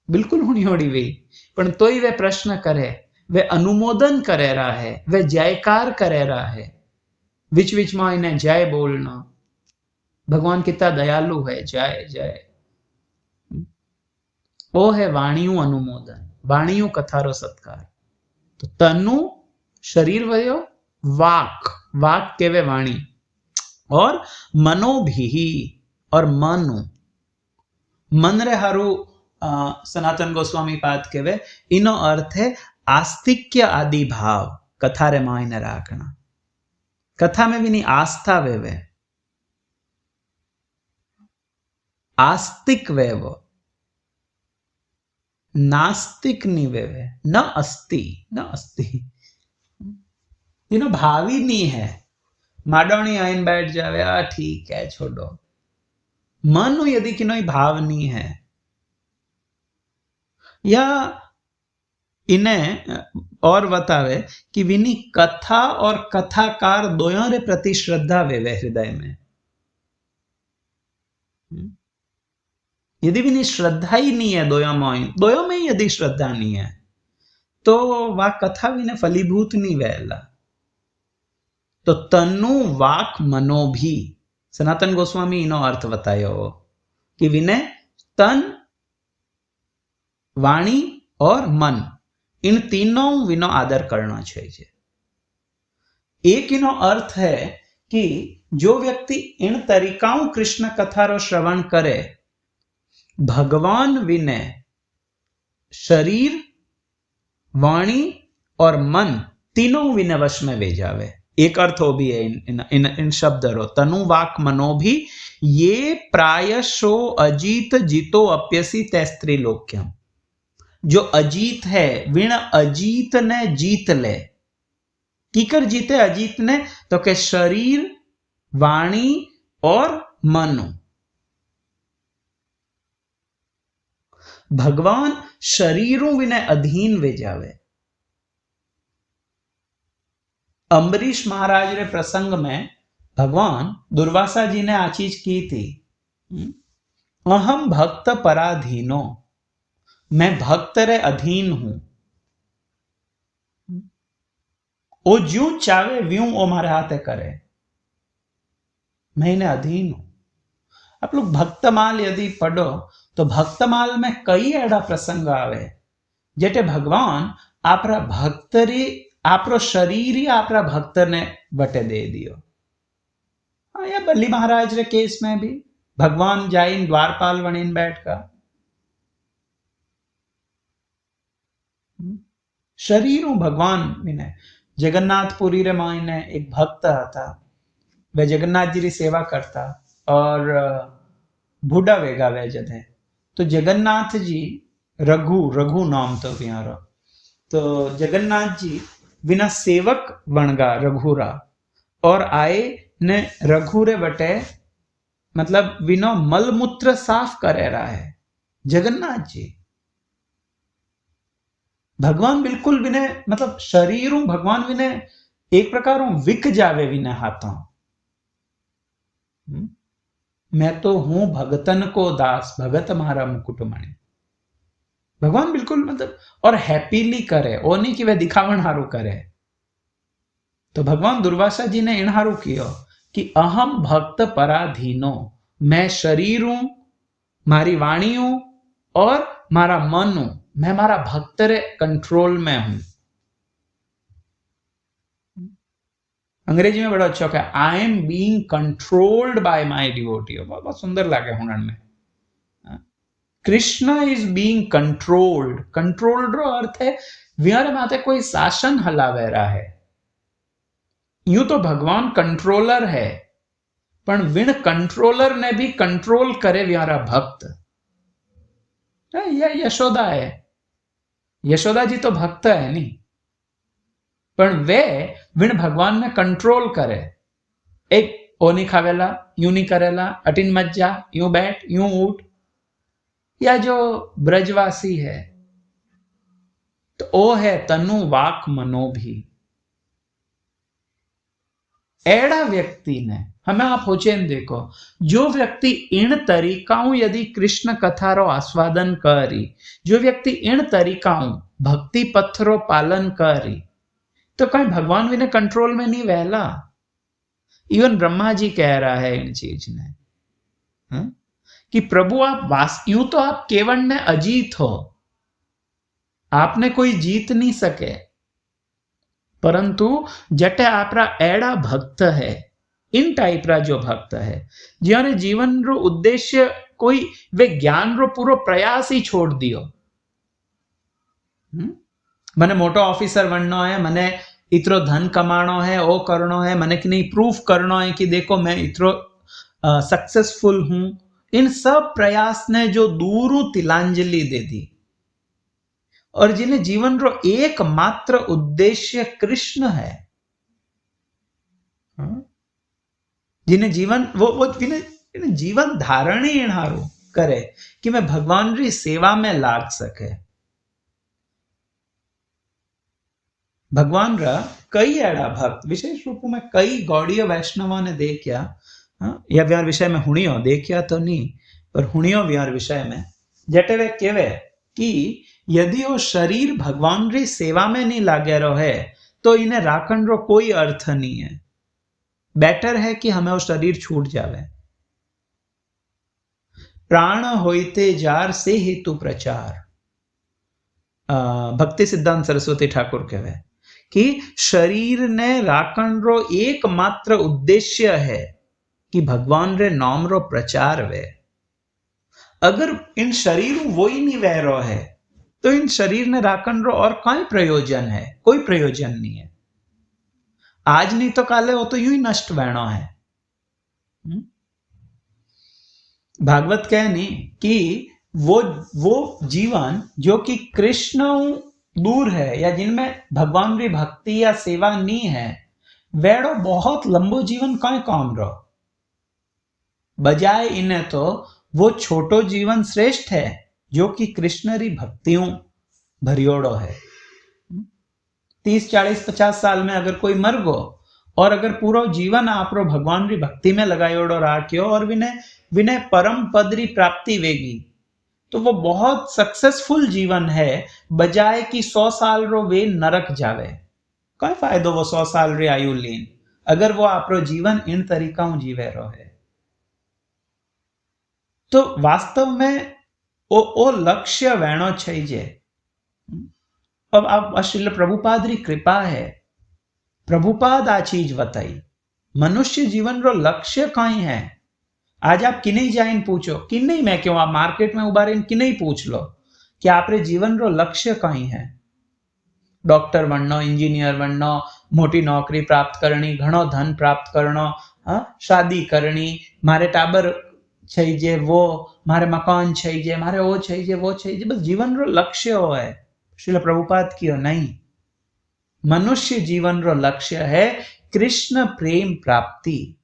बिल्कुल हुनी होड़ी वे, पर तो ही वे प्रश्न करे, वे अनुमोदन करे रहा है, वे जयकार करे रहा है, विच विच में इन्हें जय बोलना, भगवान कितना दयालु है, जय जय। वो है वाणियों अनुमोदन, वाणियों कथारो सत्कार। तो तनु शरीर वयो, वाक वाक केवे वाणी, और मनो भी, और मन रे हारू सनातन गोस्वामी पाद केवे इनो अर्थ है आस्तिक्य आदि भाव कथा रे मायने राखना। कथा में भी नहीं आस्था वेवे, आस्तिक वेवो, नास्तिक नहीं वेवे, न अस्ति इनो भावी नहीं है। माडोनी आइन बैठ जावे, आ ठीक है छोड़ो, मन यदि किनो भाव नहीं है, या इन्हें और बतावे कि विनी कथा और कथाकार दोयों रे प्रति श्रद्धा वेवे हृदय में। यदि विनी श्रद्धा ही नहीं है दोयों में यदि श्रद्धा नहीं है तो वह कथा विने फलीभूत नहीं वेला। तो तनु वाक मनो भी, सनातन गोस्वामी इनो अर्थ बतायो कि विने तन, वाणी और मन, इन तीनों विनो आदर करना चाहिए। एक इनो अर्थ है कि जो व्यक्ति इन तरीकाओं कृष्ण कथारो श्रवण करे, भगवान विने शरीर, वाणी और मन तीनों विने वश में वे जावे। एक अर्थ हो भी है इन शब्द रो, तनु वाक मनो भी, ये प्रायशो अजीत जितो अप्यसी तैस्त्रीलोक्यम। जो अजीत है विण अजीत ने जीत ले, कीकर जीते अजीत ने, तो के शरीर, वाणी और मन। भगवान शरीरों विने अधीन वे जावे। अम्बरीश महाराज रे प्रसंग में भगवान दुर्वासा जी ने आ चीज की थी, अहम भक्त पराधीनो, मैं भक्त रे अधीन हूं, वो ज्यों चावे व्यूं वो मारे हाथे करे, मैं इन्हें अधीन हूं। आप लोग भक्तमाल यदि पढ़ो तो भक्तमाल में कई एड़ा प्रसंग आवे जेटे भगवान आपरा भक्तरी, आपरो शरीर ही आपरा भक्त ने बटे दे दियो। या बल्ली महाराज रे केस में भी भगवान जाइन द्वारपाल वणीन बैठ का, शरीरों भगवान विने। जगन्नाथपुरी रे मायने एक भक्त था, वह जगन्नाथ जी की सेवा करता और बूढ़ा वेगा वे जदे, तो जगन्नाथ जी रघु नाम तो प्यारो, तो जगन्नाथ जी बिना सेवक बनगा रघुरा, और आए ने रघुरे बटे मतलब बिना मलमूत्र साफ करे रहा है जगन्नाथ जी। भगवान बिल्कुल विने मतलब शरीर भगवान विने एक प्रकार विक जावे विने हाथों। मैं तो हूं भगतन को दास, भगत मारा मुकुटमणि। भगवान बिल्कुल मतलब और हैप्पीली करे, वो नहीं कि वे दिखावन हारू करे। तो भगवान दुर्वासा जी ने इन हारू कियो कि अहम भक्त पराधीनो, मैं शरीर हूं, मारी वाणी हूं और मारा मन हूं, मैं मारा भक्त रे कंट्रोल में हूं। अंग्रेजी में बड़ा अच्छा है, I am being controlled by my devotee. बहुत सुंदर लगे हुनर में। Krishna is being controlled. Controlled रो अर्थ है व्यारे माथे कोई शासन हलावे रहा है। यूं तो भगवान कंट्रोलर है, पण विण कंट्रोलर ने भी कंट्रोल करे व्यारा भक्त। यह यशोदा है, यशोदा जी तो भक्त है नहीं, पण वे विण भगवान ने कंट्रोल करे। एक ओ नहीं खावेला, यूं नहीं करेला, अटिन मत जा, यूं बैठ, यूं उठ। या जो ब्रजवासी है तो ओ है तनु वाक मनो भी। एड़ा व्यक्ति ने हमें आप होचेन देखो, जो व्यक्ति इन तरीकाओं यदि कृष्ण कथारो आस्वादन करी, जो व्यक्ति इन तरीकाओं भक्ति पथरो पालन करी, तो कहीं भगवान विने कंट्रोल में नहीं वहला। इवन ब्रह्मा जी कह रहा है इन चीज ने, कि प्रभु आप यूं तो आप केवल ने अजीत हो, आपने कोई जीत नहीं सके, परंतु जटे आपरा एड़ा भक्त है, इन टाइप रा जो भक्त है, जिन्हें जीवन रो उद्देश्य कोई वे ज्ञान रो पूरो प्रयास ही छोड़ दियो। मने मोटो ऑफिसर बनना है, मने इतरो धन कमाणो है, ओ करनो है, मने कि नहीं प्रूफ करनो है कि देखो मैं इतरो सक्सेसफुल हूं। इन सब प्रयास ने जो दूर तिलांजलि दे दी, और जिन्हें जीवन रो एकमात्र उद्देश्य कृष्ण है, जिन्हें जीवन वो जिन्हें जीवन धारण ही हारू करे कि मैं भगवान री सेवा में लाग सके। भगवान रा कई एड़ा भक्त, विशेष रूप में कई गौड़ीय वैष्णव ने देखिया, या व्यार विषय में हुणियो देखिया तो नहीं, पर हुणियो व्यार विषय में जटे वे केवे कि यदि वो शरीर भगवान री सेवा में नहीं लागे रहे तो इन्हें राखण रो कोई अर्थ नहीं है। बेटर है कि हमें वो शरीर छूट जावे। प्राण होइते जार से हेतु प्रचार, भक्ति सिद्धांत सरस्वती ठाकुर कहवे कि शरीर ने राखण रो एकमात्र उद्देश्य है कि भगवान रे नाम रो प्रचार वे। अगर इन शरीर वो ही नहीं वह रो है तो इन शरीर ने राखण रो और कोई प्रयोजन है? कोई प्रयोजन नहीं है। आज नहीं तो काले वो तो यूं ही नष्ट बहनो है। भागवत कहनी कि वो जीवन जो कि कृष्ण दूर है, या जिनमें भगवान की भक्ति या सेवा नहीं है, वेड़ो बहुत लंबो जीवन कई काम रो। बजाय इन्हें तो वो छोटो जीवन श्रेष्ठ है जो कि कृष्ण री भक्तियों भरियोड़ो है। 30, 40, 50 साल में अगर कोई मर गो और अगर पूरा जीवन आपरो भगवान री भक्ति में लगायोड़ो राख्यो और विनय परम पद री प्राप्ति वेगी, तो वो बहुत सक्सेसफुल जीवन है, बजाय कि 100 साल रो वे नरक जावे। काय फायदो वो 100 साल री आयु लीन अगर वो आपरो जीवन इन तरीकाओं जीवे रो है। तो वास्तव में ओ लक्ष्य वेणो चाहिए। अब आप श्रील प्रभुपाद री कृपा है, प्रभुपाद आ चीज बताई। मनुष्य जीवन रो लक्ष्य कहीं है। आज आप किन्हीं जाइन पूछो, किन्हीं मैं क्यों, आप मार्केट में उबारे किन्हीं पूछ लो कि आपरे जीवन रो लक्ष्य कहीं है। डॉक्टर बननो, इंजीनियर बननो, मोटी नौकरी प्राप्त करनी, घणो धन प्राप्त करनो, शादी करनी, मारे टाबर चाहिए, वो मारे मकान चाहिए, मारे वो चाहिए, वो चाहिए, बस जीवन रो लक्ष्य हो है। श्रील प्रभुपाद की नहीं, मनुष्य जीवन रो लक्ष्य है कृष्ण प्रेम प्राप्ति।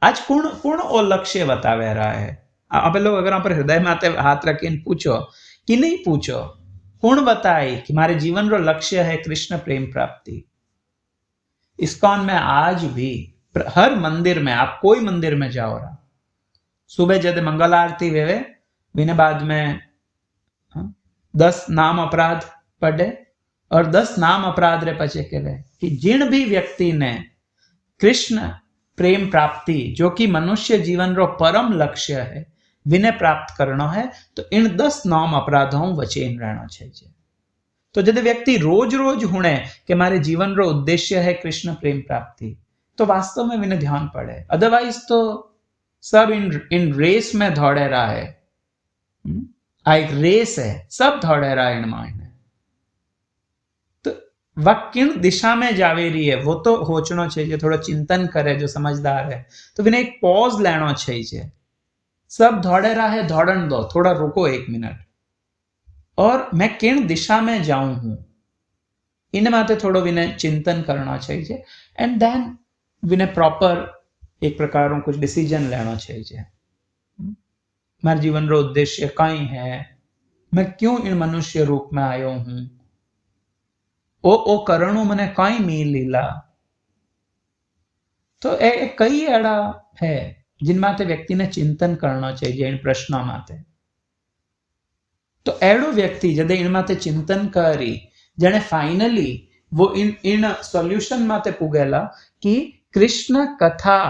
आज पूर्ण ओ लक्ष्य बतावे रहा है। आप लोग अगर आप हृदय में हाथ रखीने पूछो कि नहीं पूछो, कुण बताई कि मारे जीवन रो लक्ष्य है कृष्ण प्रेम प्राप्ति। इस्कॉन में आज भी हर मंदिर में, आप कोई मंदिर में जाओ रहा, सुबह जब मंगल आरती वेवे बिना बाद में 10 नाम अपराध पढ़े और 10 नाम अपराध रे पचे कहवे कि जिन भी व्यक्ति ने कृष्ण प्रेम प्राप्ति जो कि मनुष्य जीवन रो परम लक्ष्य है विने प्राप्त करना है तो इन 10 नाम अपराधों वचेन रहना चाहिए। तो यदि व्यक्ति रोज रोज हुणे कि मारे जीवन रो उद्देश्य है कृष्ण प्रेम प्राप्ति तो वास्तव में विने ध्यान पड़े, अदरवाइज तो सब इन रेस में दौड़े रहा है। आ एक रेस है, सब दौड़े रहा है इनमें। तो वह किन दिशा में जावे रही है वो तो होचना चाहिए, थोड़ा चिंतन करे जो समझदार है तो विने एक पॉज लेना चाहिए। सब दौड़े रहा है, दौड़न दो, थोड़ा रुको 1 मिनट और मैं किन दिशा में जाऊं हूं इन माते थोड़ो विने चिंतन करना चाहिए एंड देन विने प्रॉपर एक प्रकार कुछ डिसीजन लेना चाहिए। मेरा जीवन रो उद्देश्य कहीं है, मैं क्यों इन मनुष्य रूप में आयो हूं, ओ करणु मने कहीं मील लीला। तो कई एड़ा है जिन माते व्यक्ति ने चिंतन करना चाहिए इन प्रश्नों माते। तो एड़ो व्यक्ति जदे इन माते चिंतन करी जने फाइनली वो इन सॉल्यूशन माते पुगेला कि कृष्ण कथा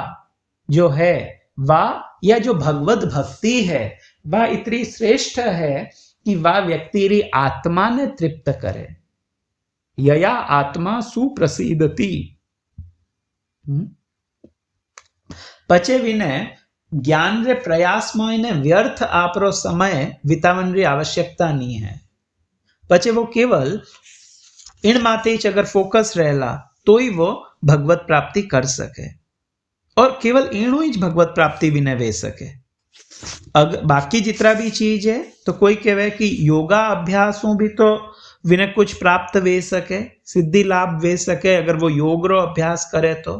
जो है वह या जो भगवत भक्ति है वह इतनी श्रेष्ठ है कि वह व्यक्ति री आत्मा ने तृप्त करे, यया आत्मा सुप्रसिद्धति। पचे विने ज्ञान रे प्रयास में व्यर्थ आपरो समय वितावन री आवश्यकता नहीं है। पचे वो केवल इन माते अगर फोकस रहेला तो ही वो भगवत प्राप्ति कर सके और केवल इणु ही भगवत प्राप्ति भी न वे सके। अगर बाकी जितना भी चीज है तो कोई कहे कि योगा अभ्यासों भी तो विने कुछ प्राप्त वे सके, सिद्धि लाभ वे सके अगर वो योग रो अभ्यास करे तो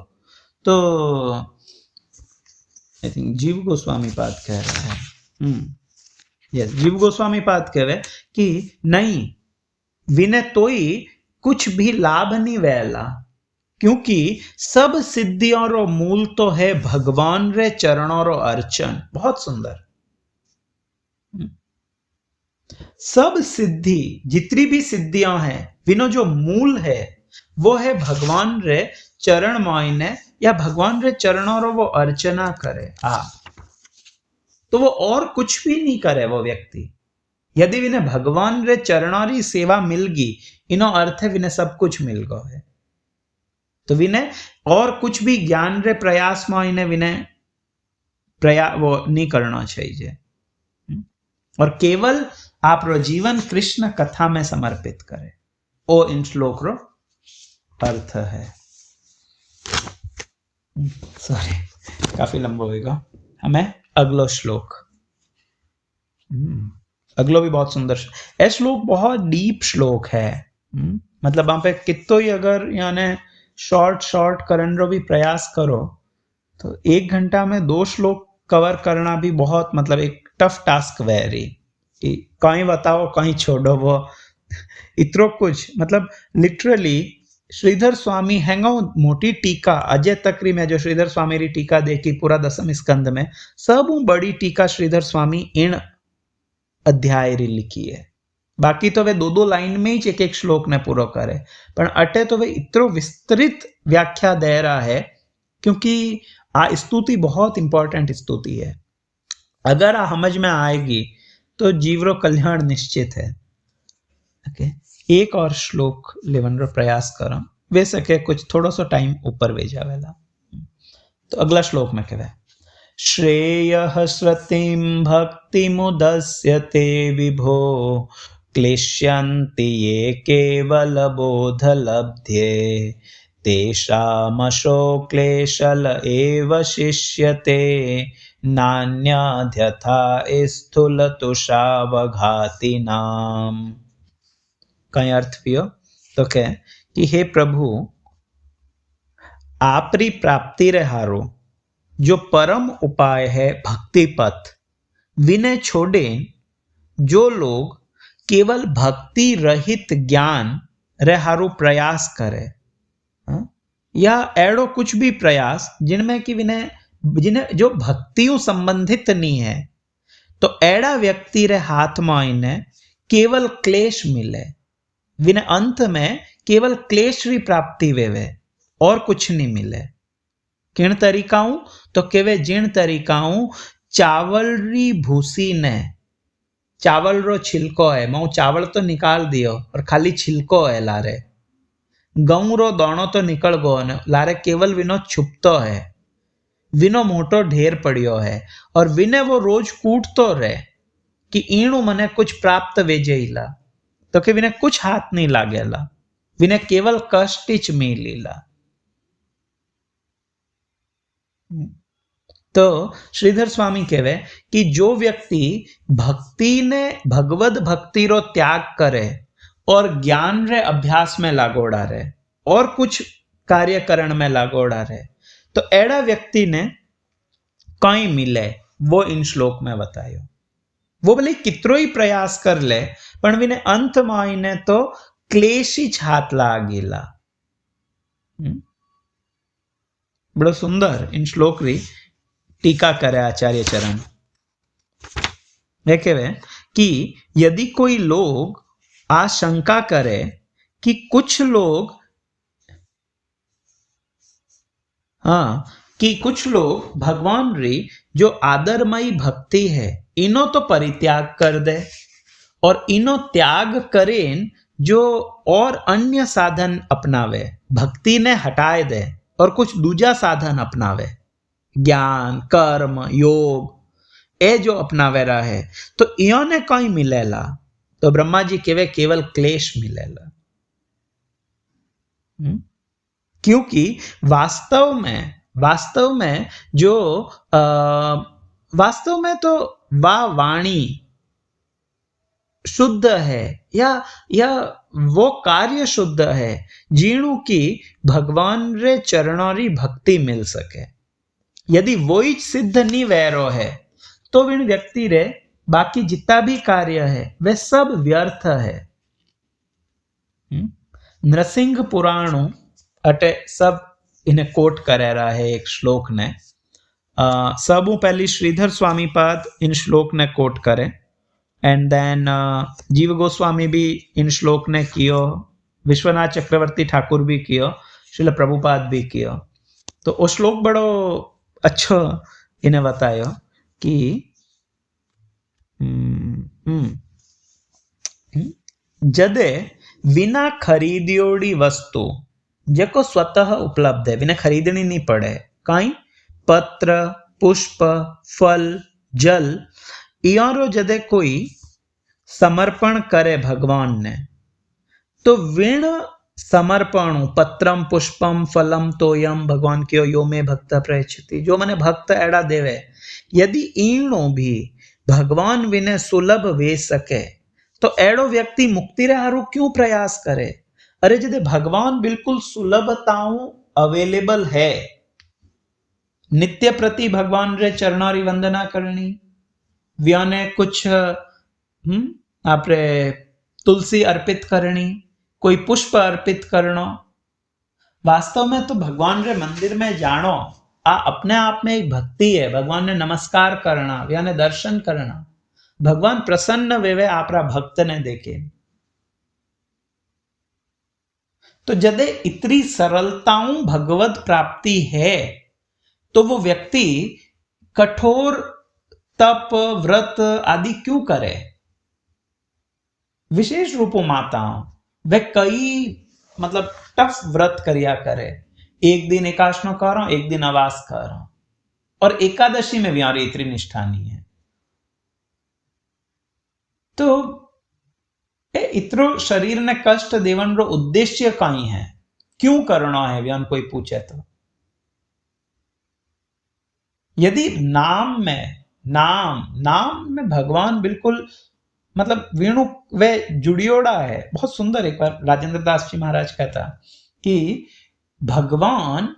आई थिंक जीव गोस्वामी पाद कह रहा है। यस, जीव गोस्वामी पाद कहे कि नहीं विने तो ही कुछ भी लाभ नहीं वेला, क्योंकि सब सिद्धियों रो मूल तो है भगवान रे चरणों रो अर्चन। बहुत सुंदर। सब सिद्धि जितनी भी सिद्धियां हैं विनो जो मूल है वो है भगवान रे चरण मायने या भगवान रे चरणों रो वो अर्चना करे तो वो और कुछ भी नहीं करे वो व्यक्ति। यदि विने भगवान रे चरणारी सेवा मिल गई इनो अर्थ है विने सब कुछ मिल गो है। तो विने और कुछ भी ज्ञान रे प्रयास में इन्हें विने वो नहीं करना चाहिए और केवल आप रो जीवन कृष्ण कथा में समर्पित करे। ओ इन श्लोक रो अर्थ है। सॉरी काफी लंबा होगा, हमें अगलो श्लोक। अगलो भी बहुत सुंदर है। श्लोक बहुत डीप श्लोक है। मतलब वहां पे कितो ही अगर यानी शॉर्ट करने रो भी प्रयास करो तो 1 घंटा में 2 श्लोक कवर करना भी बहुत मतलब एक टफ टास्क वेरी कि कहीं बताओ कहीं छोड़ो वो इतरो कुछ मतलब लिटरली श्रीधर स्वामी हैंगो मोटी टीका अजय तकरी में जो श्रीधर स्वामी री टीका देखी पूरा 10वें स्कंद में सब बड़ी टीका श्रीधर स्वामी इन अध्याय री लिखी है। बाकी तो वे 2 लाइन में ही एक श्लोक ने पूरा करे पर अटे तो वे इतरो विस्तृत व्याख्या दे रहा है क्योंकि आ स्तुति बहुत इंपॉर्टेंट स्तुति है। अगर आ समझ में आएगी तो जीवरो कल्याण निश्चित है। ओके, एक और श्लोक लेवन रो प्रयास करो वे सके कुछ थोड़ा सा टाइम ऊपर वे जावेला। तो अगला श्लोक में कहवे श्रेयः श्रुतिं भक्तिमुदस्यते विभो क्लेश्यन्ति ये केवल बोधलब्ध्ये तेषामशो क्लेशल एव शिष्यते नान्यद्यथा स्थूल तुषावघाति नाम। कई अर्थ पियो तो कह कि हे प्रभु आपरी प्राप्ति रे हारो जो परम उपाय है भक्ति पथ विनय छोड़े जो लोग केवल भक्ति रहित ज्ञान रे हारू प्रयास करे, या एड़ो कुछ भी प्रयास जिनमें कि जिन्हें जो भक्तियों संबंधित नहीं है, तो एड़ा व्यक्ति रे हाथ में आईने केवल क्लेश मिले, विने अंत में केवल क्लेश री प्राप्ति वेवे और कुछ नहीं मिले। किन तरीकाओं तो केवे जिन तरीकाओं चावल री भूसी ने, चावल रो छिलको है, मैं चावल तो निकाल दियो और खाली छिलको है लारे, गऊ रो दाणो तो निकल गो ने लारे केवल विनो छुपतो है, विनो मोटो ढेर पड़ियो है और विने वो रोज कूटतो रहे कि ईणु मने कुछ प्राप्त वेजेला, तो कि विने कुछ हाथ नहीं लागेला, विने केवल कष्ट ज मिलीला। तो श्रीधर स्वामी कहवे कि जो व्यक्ति भक्ति ने भगवत भक्ति रो त्याग करे और ज्ञान रे अभ्यास में लागोड़ा रहे और कुछ कार्यकरण में लागोड़ा रहे, तो एड़ा व्यक्ति ने कई मिले वो इन श्लोक में बतायो। वो भले कितरो ही प्रयास कर ले पण विने अंत में आईने तो क्लेशी हाथ लागेला। बड़ो सुंदर इन श्लोक री टीका करे आचार्य चरण। वे कहे कि यदि कोई लोग आशंका करे कि कुछ लोग भगवान री जो आदरमयी भक्ति है इनो तो परित्याग कर दे और इनो त्याग करें जो और अन्य साधन अपनावे, भक्ति ने हटाए दे और कुछ दूजा साधन अपनावे, ज्ञान कर्म योग ए जो अपनावे रहा है, तो इो ने कई मिलेला, तो ब्रह्मा जी केवे केवल क्लेश मिलेला। क्योंकि वास्तव में जो वास्तव में तो वाणी शुद्ध है या वो कार्य शुद्ध है जीणु की भगवान रे चरणों भक्ति मिल सके। यदि वो ही सिद्ध नहीं वैरो है तो विन व्यक्ति रे बाकी जितना भी कार्य है वे सब व्यर्थ है। नृसिंह पुराणों अटे सब इन्हें कोट करे रहा है एक श्लोक ने, सबू पहली श्रीधर स्वामी पाद इन श्लोक ने कोट करे एंड देन जीव गोस्वामी भी इन श्लोक ने कियो, विश्वनाथ चक्रवर्ती ठाकुर भी कियो, श्रील प्रभुपाद भी कियो। तो वो श्लोक बड़ो अच्छो इन्हें बतायो कि जदे बिना खरीदियोड़ी वस्तु जेको स्वतः उपलब्ध है, बिना खरीदनी नहीं पड़े, कई पत्र पुष्प फल जल इरो जदे कोई समर्पण करे भगवान ने, तो विण समर्पण पत्रम पुष्पम फलम तोयम भगवान क्यों यो में भक्त प्रयच्छति, जो मने भक्त एड़ा देवे, यदि ईणो भी भगवान विने सुलभ वे सके तो एड़ो व्यक्ति मुक्ति रे हारू क्यों प्रयास करे। अरे जदे भगवान बिल्कुल सुलभताओं अवेलेबल है, नित्य प्रति भगवान रे चरणारी वंदना करनी, व्याने कुछ आपरे तुलसी अर्पित करनी, कोई पुष्प अर्पित करना, वास्तव में तो भगवान रे मंदिर में जानो आ अपने आप में एक भक्ति है। भगवान ने नमस्कार करना, व्याने दर्शन करना, भगवान प्रसन्न वेवे आपरा भक्त ने देखे। तो जदे इतनी सरलताओं भगवत प्राप्ति है तो वो व्यक्ति कठोर तप व्रत आदि क्यों करे। विशेष रूपों माताओं वे कई मतलब टफ व्रत करिया करे, एक दिन एकाशनो करो, एक दिन अवास करो, और एकादशी में भी यार इतनी निष्ठा नहीं है। तो इतरो शरीर ने कष्ट देवन रो उद्देश्य कई है, क्यों करना है व्यान कोई पूछे तो। यदि नाम में भगवान बिल्कुल मतलब वेणु वे जुड़ियोड़ा है। बहुत सुंदर, एक बार राजेंद्र दास जी महाराज कहता कि भगवान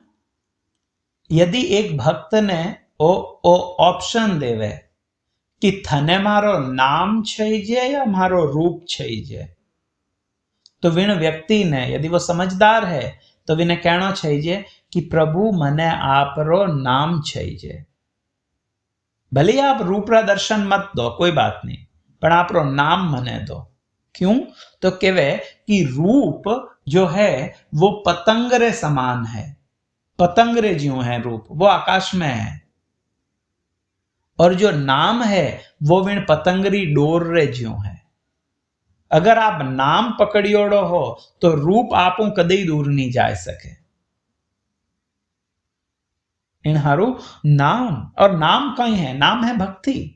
यदि एक भक्त ने ओ ऑप्शन देवे कि थने मारो नाम छईजे या मारो रूप छईजे। तो विण व्यक्ति ने यदि वो समझदार है तो विने कहना छईजे कि प्रभु मने आपरो नाम छईजे। भले आप रूप प्रदर्शन मत दो, कोई बात नहीं, पर आपरो नाम मने दो। क्यों? तो केवे कि रूप जो है वो पतंगरे समान है, पतंगरे ज्यों है रूप, वो आकाश में है, और जो नाम है वो विण पतंगरी डोर रे ज्यों है। अगर आप नाम पकड़ियोड़ो हो तो रूप आपू कदे दूर नहीं जा सके। इन हारू नाम, और नाम कई है, नाम है भक्ति।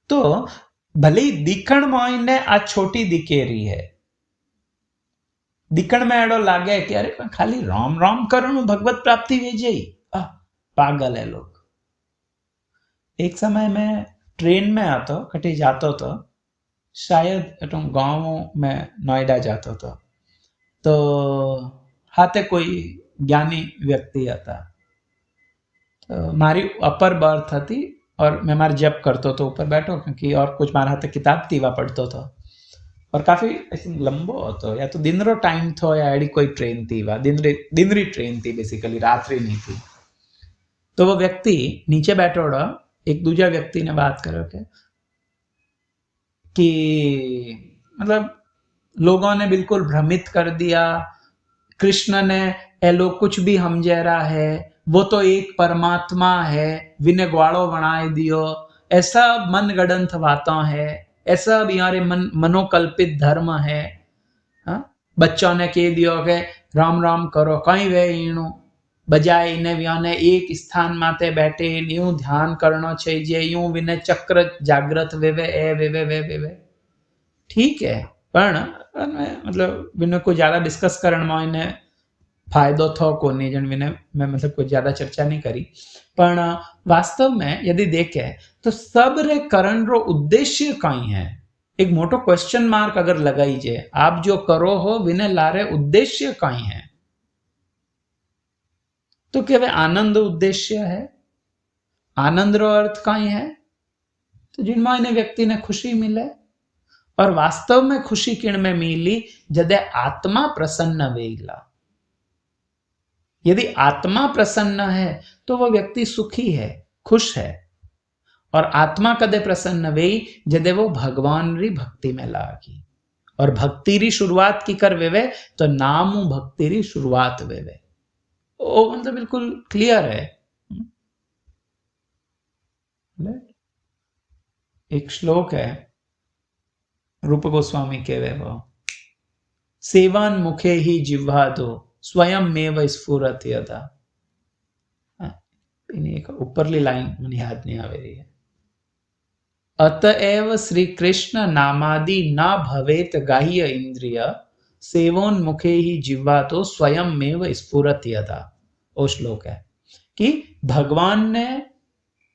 तो भले दिखण में आ छोटी दिकेरी है, दिखण में एडो लागे कि अरे खाली राम राम करणु भगवत प्राप्ति वे जाई, पागल है लोग। एक समय में ट्रेन में आतो, कटी जातो तो शायद गांव में नोएडा जातो तो हाथे कोई ज्ञानी व्यक्ति था, तो मारी अपर बर्थ थी और मैं मारे जप करतो तो ऊपर बैठो, क्योंकि और कुछ मारा हाथे किताब थी वहाँ पढ़तो तो, और काफी लंबो होतो, या तो दिन रो टाइम थो या एडी कोई ट्रेन थी, वह दिन री ट्रेन थी, बेसिकली रात्रि नहीं थी। तो वो व्यक्ति नीचे बैठोड़ा, एक दूसरा व्यक्ति ने बात करो कि मतलब लोगों ने बिल्कुल भ्रमित कर दिया, कृष्ण ने ए लोग कुछ भी समझे रहा है, वो तो एक परमात्मा है, विने ग्वाड़ो बनाए दियो, ऐसा मन गड़ंत बातों है, ऐसा भी यारे मनोकल्पित धर्म है। हा? बच्चों ने कह दियो कि राम राम करो, कहीं वे इणु बजाय इन्हें विने एक स्थान माते बैठे यूं ध्यान करना चाहिए, यूं विने चक्र जागृत वेवे ए वेवे वे वेवे। ठीक है, पर मतलब विने को ज्यादा डिस्कस करना में इन्हें फायदो थो को नहीं, जन विने मैं मतलब कुछ ज्यादा चर्चा नहीं करी, पर वास्तव में यदि देखे तो सब रे करण रो उद्देश्य कई है, एक मोटो क्वेश्चन मार्क अगर लगाईजे, आप जो करो हो विने लारे उद्देश्य कई है, तो केवे आनंद उद्देश्य है। आनंद रो अर्थ कई है, तो जिनमें इन्हें व्यक्ति ने खुशी मिले, और वास्तव में खुशी किण में मिली जदे आत्मा प्रसन्न वेगला। यदि आत्मा प्रसन्न है तो वह व्यक्ति सुखी है, खुश है, और आत्मा कदे प्रसन्न वेई जदे वो भगवान री भक्ति में लागी, और भक्ति री शुरुआत की कर वेवे तो नाम भक्ति री शुरुआत वेवे। ओ मतलब बिल्कुल क्लियर है। एक श्लोक है, रूप गोस्वामी के वे वो, सेवान मुखे ही जिह्वा दो स्वयं में स्फुरत यदा। एक ऊपरली लाइन मुझे याद नहीं आ रही है, अतएव श्री कृष्ण नामादि न भवेत गाह्य इंद्रिय सेवोन्मुखे ही जिह्वा तो स्वयं में स्फुरत यदा। वो श्लोक है कि भगवान ने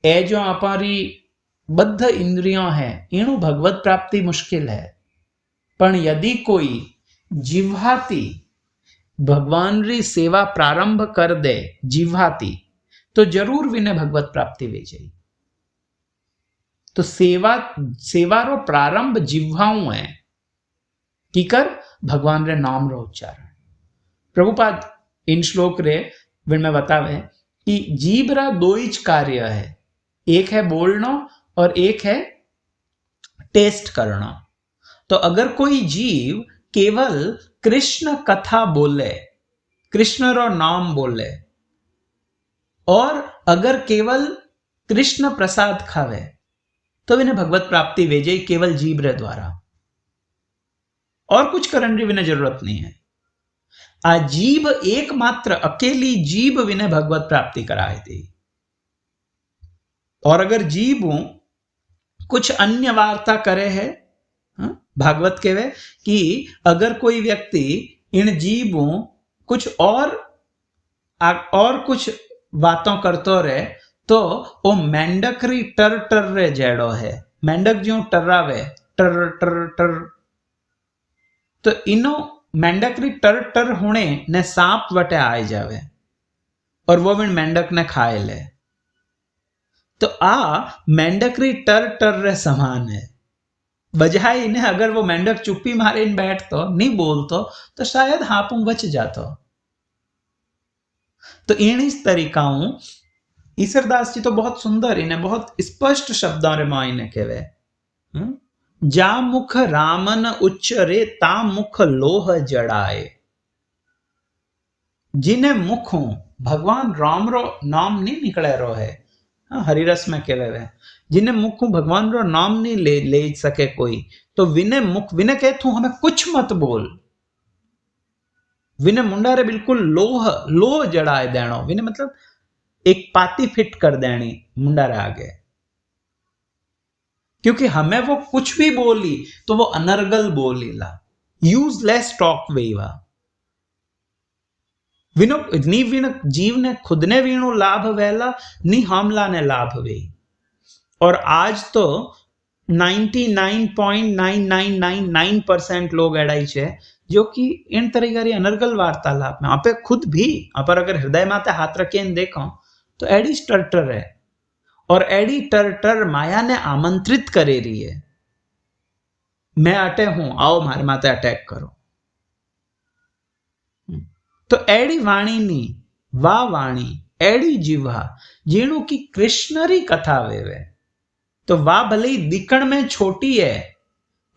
ए जो हमारी बद्ध इंद्रियों है इनु भगवत प्राप्ति मुश्किल है, पर यदि कोई जिह्वाती भगवान री सेवा प्रारंभ कर दे जिह्वाती, तो जरूर विने भगवत प्राप्ति वे जाए। तो सेवा रो प्रारंभ जिह्वाओं है की कर भगवान रे नाम रो उच्चारण। प्रभुपाद इन श्लोक रे विन में बतावे कि जीव रा दो ही कार्य है, एक है बोलना और एक है टेस्ट करना। तो अगर कोई जीव केवल कृष्ण कथा बोले, कृष्ण रो नाम बोले, और अगर केवल कृष्ण प्रसाद खावे, तो इन्हें भगवत प्राप्ति वेजे केवल जीव रे द्वारा, और कुछ करने की विने जरूरत नहीं है। आ जीव एकमात्र अकेली जीव विने भगवत प्राप्ति कराए थी। और अगर जीव कुछ अन्य वार्ता करे है, भागवत कहवे कि अगर कोई व्यक्ति इन जीवों कुछ और कुछ बातों करतो रहे, तो वो मेंढक री टर टर रे जेड़ो है, मेंढक जो टर्रावे टर टर टर, तो इनो मेंढक री टर टर होने ने सांप वटे आए जावे और वो भी मेंढक ने खाए ले। तो आ मेंढकरी टर टर रे समान है। बजाय ने अगर वो मेंढक चुप्पी मारे बैठतो नहीं बोलतो तो शायद हापू बच जातो। तो इन तरीकाओं ईसरदास जी तो बहुत सुंदर इन्हें बहुत स्पष्ट शब्दों रे मां इन्हें कहवे जा मुख रामन उच्च रे ता मुख लोह जड़ाए। जिन्हें मुख भगवान राम रो नाम नहीं निकले रो है। हरिरस में कहवे वे जिन्हें मुख भगवान रो नाम नहीं ले सके कोई तो विने मुख विने कहतू हमें कुछ मत बोल। विने मुंडारे बिल्कुल लोह जड़ाए देनो। विने मतलब एक पाती फिट कर देनी मुंडारे आगे। क्योंकि हमें वो कुछ भी बोली तो वो अनर्गल बोलीला यूजलेस टॉक वेवा। विनो नी विन जीव ने खुद ने वीणु लाभ वेला नी हमला ने लाभ वे। और आज तो 99.9999% लोग एडाई छे जो कि इन तरीके की अनर्गल वार्तालाप में आपे खुद भी अपर अगर हृदय माते हाथ रखे देखो तो एडी टर्टर है। और एडी टर्टर माया ने आमंत्रित करे रही है मैं अटे हूं आओ मारे माते अटैक करो। तो एडी वाणी नी वा वाणी एडी जीवा जीणु की कृष्ण री कथा वेवे तो वा भले ही दिखण में छोटी है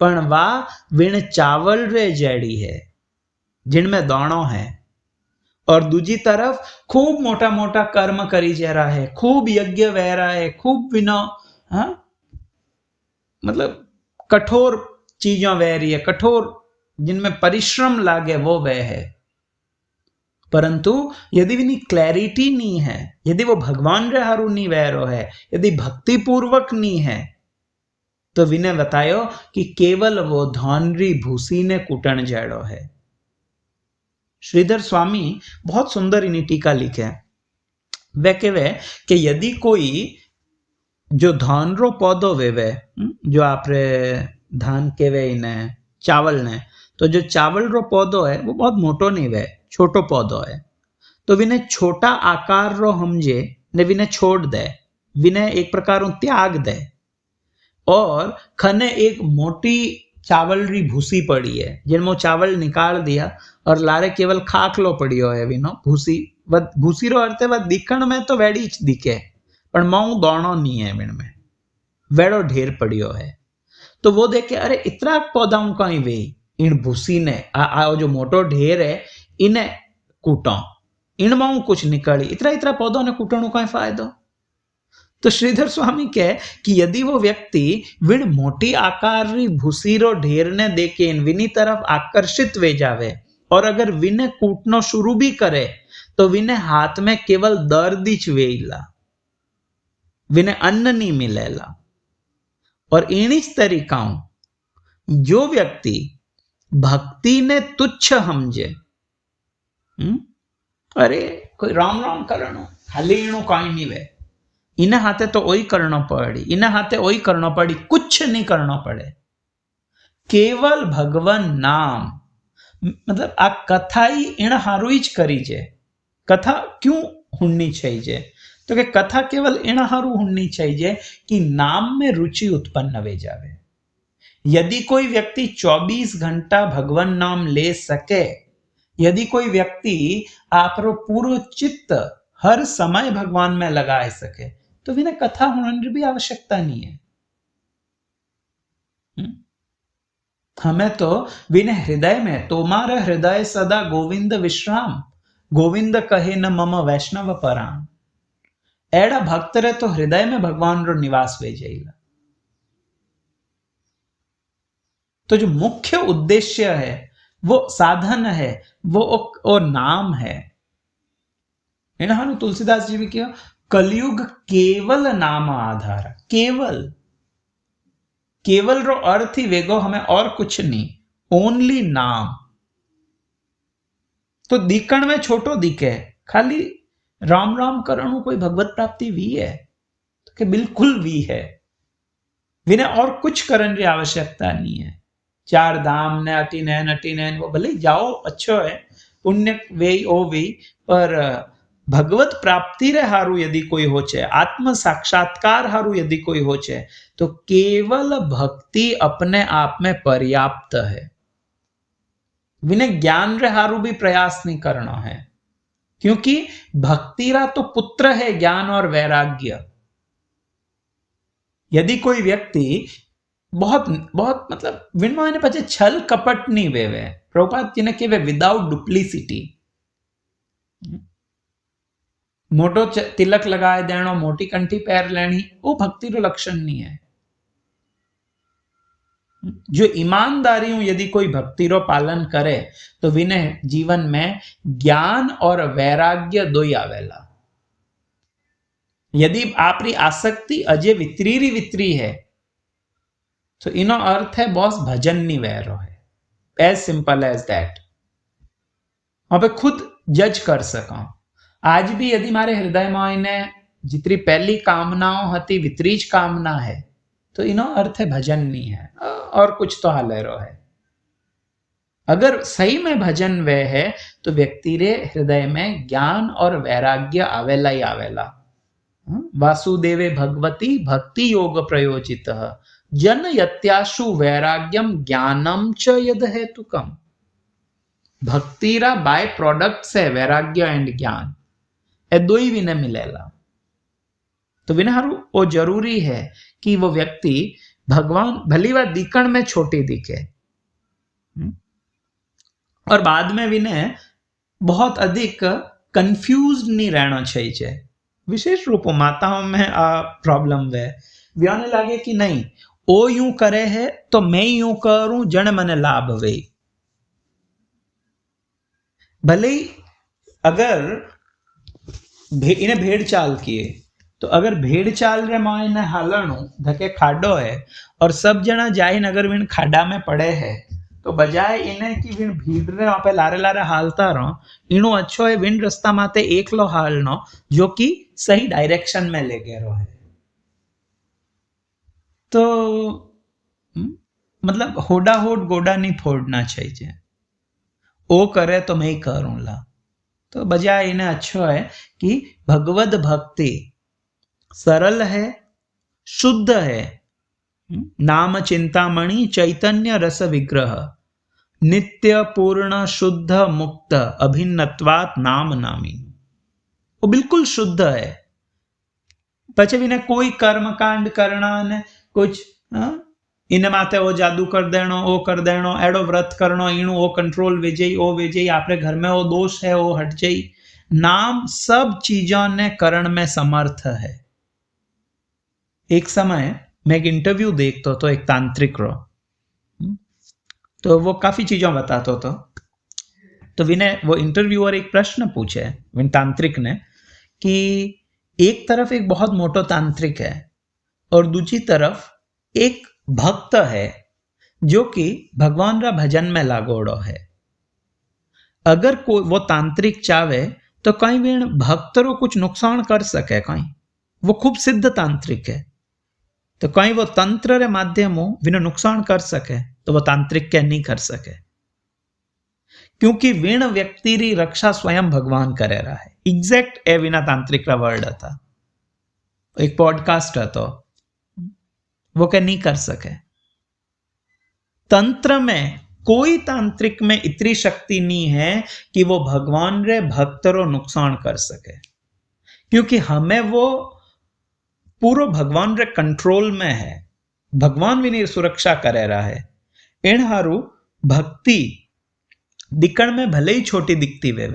पण वा विण चावल रे जैडी है जिनमें दाणो है। और दूजी तरफ खूब मोटा मोटा कर्म करी जा रहा है खूब यज्ञ वह रहा है खूब बिना मतलब कठोर चीजों वह रही है कठोर जिनमें परिश्रम लागे वो वह है। परंतु यदि विनी क्लैरिटी नहीं है यदि वो भगवान रे हारू नहीं वह है यदि भक्ति पूर्वक नहीं है तो विने बतायो कि केवल वो धौनरी भूसी ने कुटन जड़ो है। श्रीधर स्वामी बहुत सुंदर इन्हीं टीका लिखे वे कहवे कि यदि कोई जो धान रो पौधो वेवे जो आपरे धान केवे इन्हें चावल ने तो जो चावल रो पौधो है वो बहुत मोटो नहीं वे छोटो पौधो है तो विने छोटा आकार रो हमजे ने विने छोड़ दे विने एक प्रकार त्याग दे। और खने एक मोटी चावल री भूसी पड़ी है जिनमें चावल निकाल दिया और लारे केवल खाखलो पड़ियो है विनो भूसी भूसी रो अर्थ है वह दिखण में तो वेड़ी दिखे पर मऊ दौड़ो नहीं है में वेड़ो ढेर पड़ियो है। तो वो देखे अरे इतना पौधा कहीं वे इन भूसी ने आ जो मोटो ढेर है इन्हें कूटो इन माऊ कुछ निकली इतना इतना पौधों ने कूटणु कहीं फायदो। तो श्रीधर स्वामी कहे कि यदि वो व्यक्ति विण मोटी आकार री भूसीरो ढेर ने देखे विनी तरफ आकर्षित वे जावे और अगर विने कूटनो शुरू भी करे तो विने हाथ में केवल दर्द ही वेला विने अन्न नहीं मिलेला। और इन तरीकाओं जो व्यक्ति भक्ति ने तुच्छ समझे अरे कोई राम राम करनो हाली कहीं नहीं वे इन हाथे तो वही करना पड़ी इन हाथे वही करना पड़ी कुछ नहीं करना पड़े केवल भगवान नाम मतलब आ कथा ही इन हारू ही करी जे। कथा क्यों हुन्नी चाहिए तो कि कथा केवल इन हारू हुन्नी चाहिए कि नाम में रुचि उत्पन्न वे जावे। यदि कोई व्यक्ति 24 घंटा भगवान नाम ले सके यदि कोई व्यक्ति आपरो पूरा चित्त हर समय भगवान में लगा सके तो विने कथा होने की भी आवश्यकता नहीं है। हमें तो विने हृदय में तोमारा हृदय सदा गोविंद विश्राम गोविंद कहे न मम वैष्णव पराम एड़ा भक्त रे तो हृदय में भगवान रो निवास वे जाइला। तो जो मुख्य उद्देश्य है वो साधन है वो नाम है। तुलसीदास जी भी किया कलयुग केवल नाम आधार केवल केवल रो अर्थ ही वेगो हमें और कुछ नहीं ओनली नाम। तो दिखण में छोटो दिखे खाली राम राम करणु कोई भगवत प्राप्ति वी है तो कि बिल्कुल वी है विने और कुछ करने की आवश्यकता नहीं है। 4 धाम ने अटी नैन वो भले जाओ अच्छो है पुण्य वे ओ वे पर भगवत प्राप्ति रे हारू यदि कोई होचे, आत्म साक्षात्कार हारू यदि कोई होचे, तो केवल भक्ति अपने आप में पर्याप्त है। विने ज्ञान रे हारू भी प्रयास नहीं करना है, क्योंकि भक्ति रा तो पुत्र है ज्ञान और वैराग्य। यदि कोई व्यक्ति बहुत बहुत मतलब विनवा ने पचे छल कपट नहीं वेवे, प्रभुपाद जी ने कहे विदाउट डुप्लिसिटी। मोटो तिलक लगाए देनो, मोटी कंठी पैर लेनी, वो भक्ति रो लक्षण नहीं है। जो ईमानदारी यदि कोई भक्ति रो पालन करे तो विने जीवन में ज्ञान और वैराग्य दो ही आवेला। यदि आपरी आसक्ति अजय वितरी वितरी है तो इनो अर्थ है बॉस भजन नहीं वैरो है। As simple as that. अब खुद जज कर सका। आज भी यदि मारे हृदय में इन्हें जितनी पहली कामनाओं हती वितरीज कामना है तो इनो अर्थ है भजन नहीं है और कुछ तो हालेरो है। अगर सही में भजन वे है तो व्यक्ति रे हृदय में ज्ञान और वैराग्य आवेला ही आवेला। वासुदेवे भगवती भक्ति योग प्रयोजित जन यत्याशु वैराग्यम ज्ञानम च यद हेतुकम। भक्ति रा बाय प्रोडक्ट्स है वैराग्य एंड ज्ञान, ए दो ही विने मिलेला। तो विने हारू वो जरूरी है कि वो व्यक्ति भगवान भली बात दिखण में छोटी दिखे और बाद में विने बहुत अधिक कंफ्यूज नहीं रहना चाहिए। विशेष रूप माताओं में आ प्रॉब्लम वे व्याने लागे कि नहीं ओ यूं करे है तो मैं यूं करूं जन मने लाभ वे। भले ही अगर इन्हें भेड़ चाल किए तो अगर भेड़ चाल रे मां इन्हें हालणु धके खाडो है और सब जना जाइन अगर विन खाडा में पड़े है तो बजाय इन्हें कि विन भीड़ रे वहां पे लारे लारे हालता रहो, इनो अच्छो है विन रास्ता माते एकलो हालनो जो कि सही डायरेक्शन में ले गयो है। तो मतलब होडा होड गोडा नहीं फोड़ना चाहिए। ओ करे तो मैं ही करूंगा। तो बजाय इन्हें अच्छो है कि भगवत भक्ति सरल है, शुद्ध है, नाम चिंतामणि चैतन्य रस विग्रह, नित्य पूर्ण शुद्ध मुक्त अभिन्नत्वात् नाम नामी। वो बिल्कुल शुद्ध है। पचे भी ने कोई कर्म कांड करना ने कुछ इन माते वो जादू कर देनो, वो कर देनो, एडो व्रत करनो, इणु वो कंट्रोल विजयी, वो विजयी, आपरे घर में वो दोष है वो हट जाई। नाम सब चीजों ने करण में समर्थ है। एक समय मैं एक इंटरव्यू देखता तो एक तांत्रिक रो, तो वो काफी चीजों बताता तो विने वो इंटरव्यूअर एक प्रश्न पूछे विन तांत्रिक ने कि एक तरफ एक बहुत मोटो तांत्रिक है और दूसरी तरफ एक भक्त है जो कि भगवान रा भजन में लागोड़ो है। अगर कोई वो तांत्रिक चाहे तो कहीं भी भक्त रो कुछ नुकसान कर सके, कहीं वो खूब सिद्ध तांत्रिक है तो कहीं वो तंत्र रे माध्यमों विना नुकसान कर सके तो वो तांत्रिक क्या नहीं कर सके, क्योंकि विण व्यक्ति री रक्षा स्वयं भगवान करे रहा है। एग्जैक्ट ए विना तांत्रिक रा वर्ड था, एक पॉडकास्ट था, वो क्या नहीं कर सके। तंत्र में कोई तांत्रिक में इतनी शक्ति नहीं है कि वो भगवान रे भक्त रो नुकसान कर सके, क्योंकि हमें वो पूरा भगवान रे कंट्रोल में है। भगवान भी नहीं सुरक्षा करे रहा है। इन हारू भक्ति दिखण में भले ही छोटी दिखती वे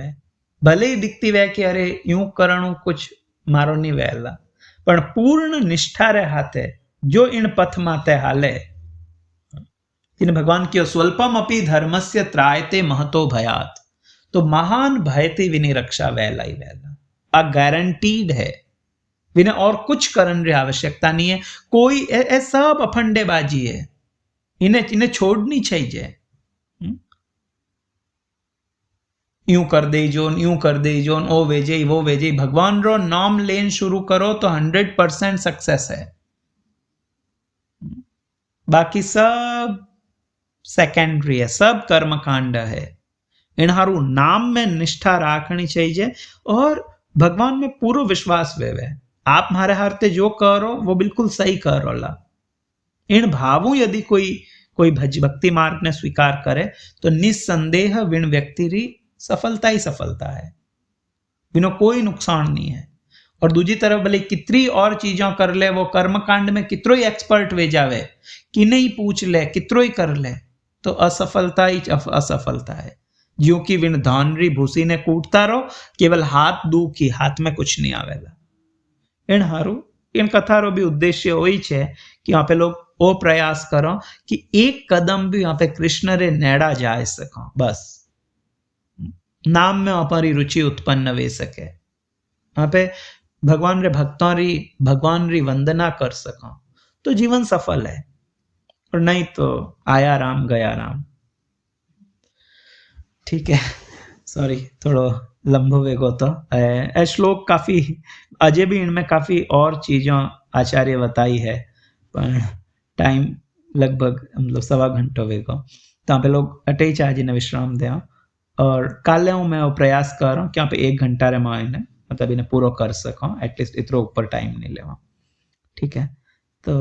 भले ही दिखती वे कि अरे यूं करणु कुछ मारो नहीं वेला, पर पूर्ण निष्ठा रे हाथे जो इन पथ माते हाले, इन भगवान की स्वल्पम अपि धर्मस्य त्रायते महतो भयात, तो महान भयते विनी रक्षा वेला ही वेला आ गारंटीड है। विने और कुछ करने की आवश्यकता नहीं है। कोई सब अफंडेबाजी है, इन्हें छोड़नी चाहिए। यूं कर दे जोन, यूं कर दे जोन, ओ वेजे वो वेजे, भगवान रो नाम लेन शुरू करो तो 100% सक्सेस है। बाकी सब सेकेंडरी है, सब कर्म कांड है। इन हारू नाम में निष्ठा रखनी चाहिए और भगवान में पूरा विश्वास वेवे आप मारे हारते जो करो वो बिल्कुल सही करो ला इन भावों यदि कोई कोई भक्ति मार्ग ने स्वीकार करे तो निस्संदेह विण व्यक्ति री सफलता ही सफलता है बिना कोई नुकसान नहीं है और दूसरी तरफ भले कितनी और चीजों कर ले वो कर्मकांड में कितरो ही एक्सपर्ट वे जावे कि नहीं पूछ ले कितरो ही कर ले तो असफलता ही असफलता है ज्यों की विण धानरी भूसी ने कूटता रहो केवल हाथ दुखी हाथ में कुछ नहीं आवेला इन हारू इन कथारो भी उद्देश्य वही है कि यहाँ पे लोग वो प्रयास करो कि एक कदम भी यहाँ पे कृष्ण रे नेड़ा जा सको बस नाम में हमारी रुचि उत्पन्न वे सके यहाँ पे भगवान रे भगवान री वंदना कर सको तो जीवन सफल है और नहीं तो आया राम गया राम ठीक है सॉरी थोड़ो लंबो वेगो तो ए श्लोक काफी अजय भी इनमें काफी और चीजों आचार्य बताई है पर टाइम लगभग मतलब 1.25 घंटो वेगो तो यहाँ पे लोग अटे ही आज ने विश्राम दे और काले हूँ मैं वो प्रयास कर रहा हूँ कि यहाँ पे 1 घंटा रे मैं इन्हें मतलब इन्हें पूरा कर सकूँ एटलीस्ट इतना ऊपर टाइम नहीं लेवा ठीक है तो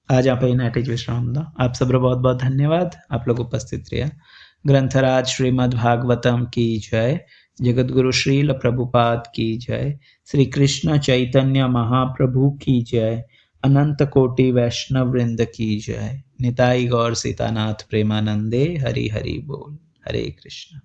आज आप इन्हें अटे विश्राम दो आप सब बहुत बहुत धन्यवाद आप लोग उपस्थित रहिए ग्रंथराज श्रीमद् भागवतम की जय जगत गुरु श्रील प्रभुपाद की जय श्री कृष्ण चैतन्य महाप्रभु की जय अनंत कोटि वैष्णव वृंद की जय निताई गौर सीतानाथ प्रेमानंदे हरि हरि बोल हरे कृष्ण।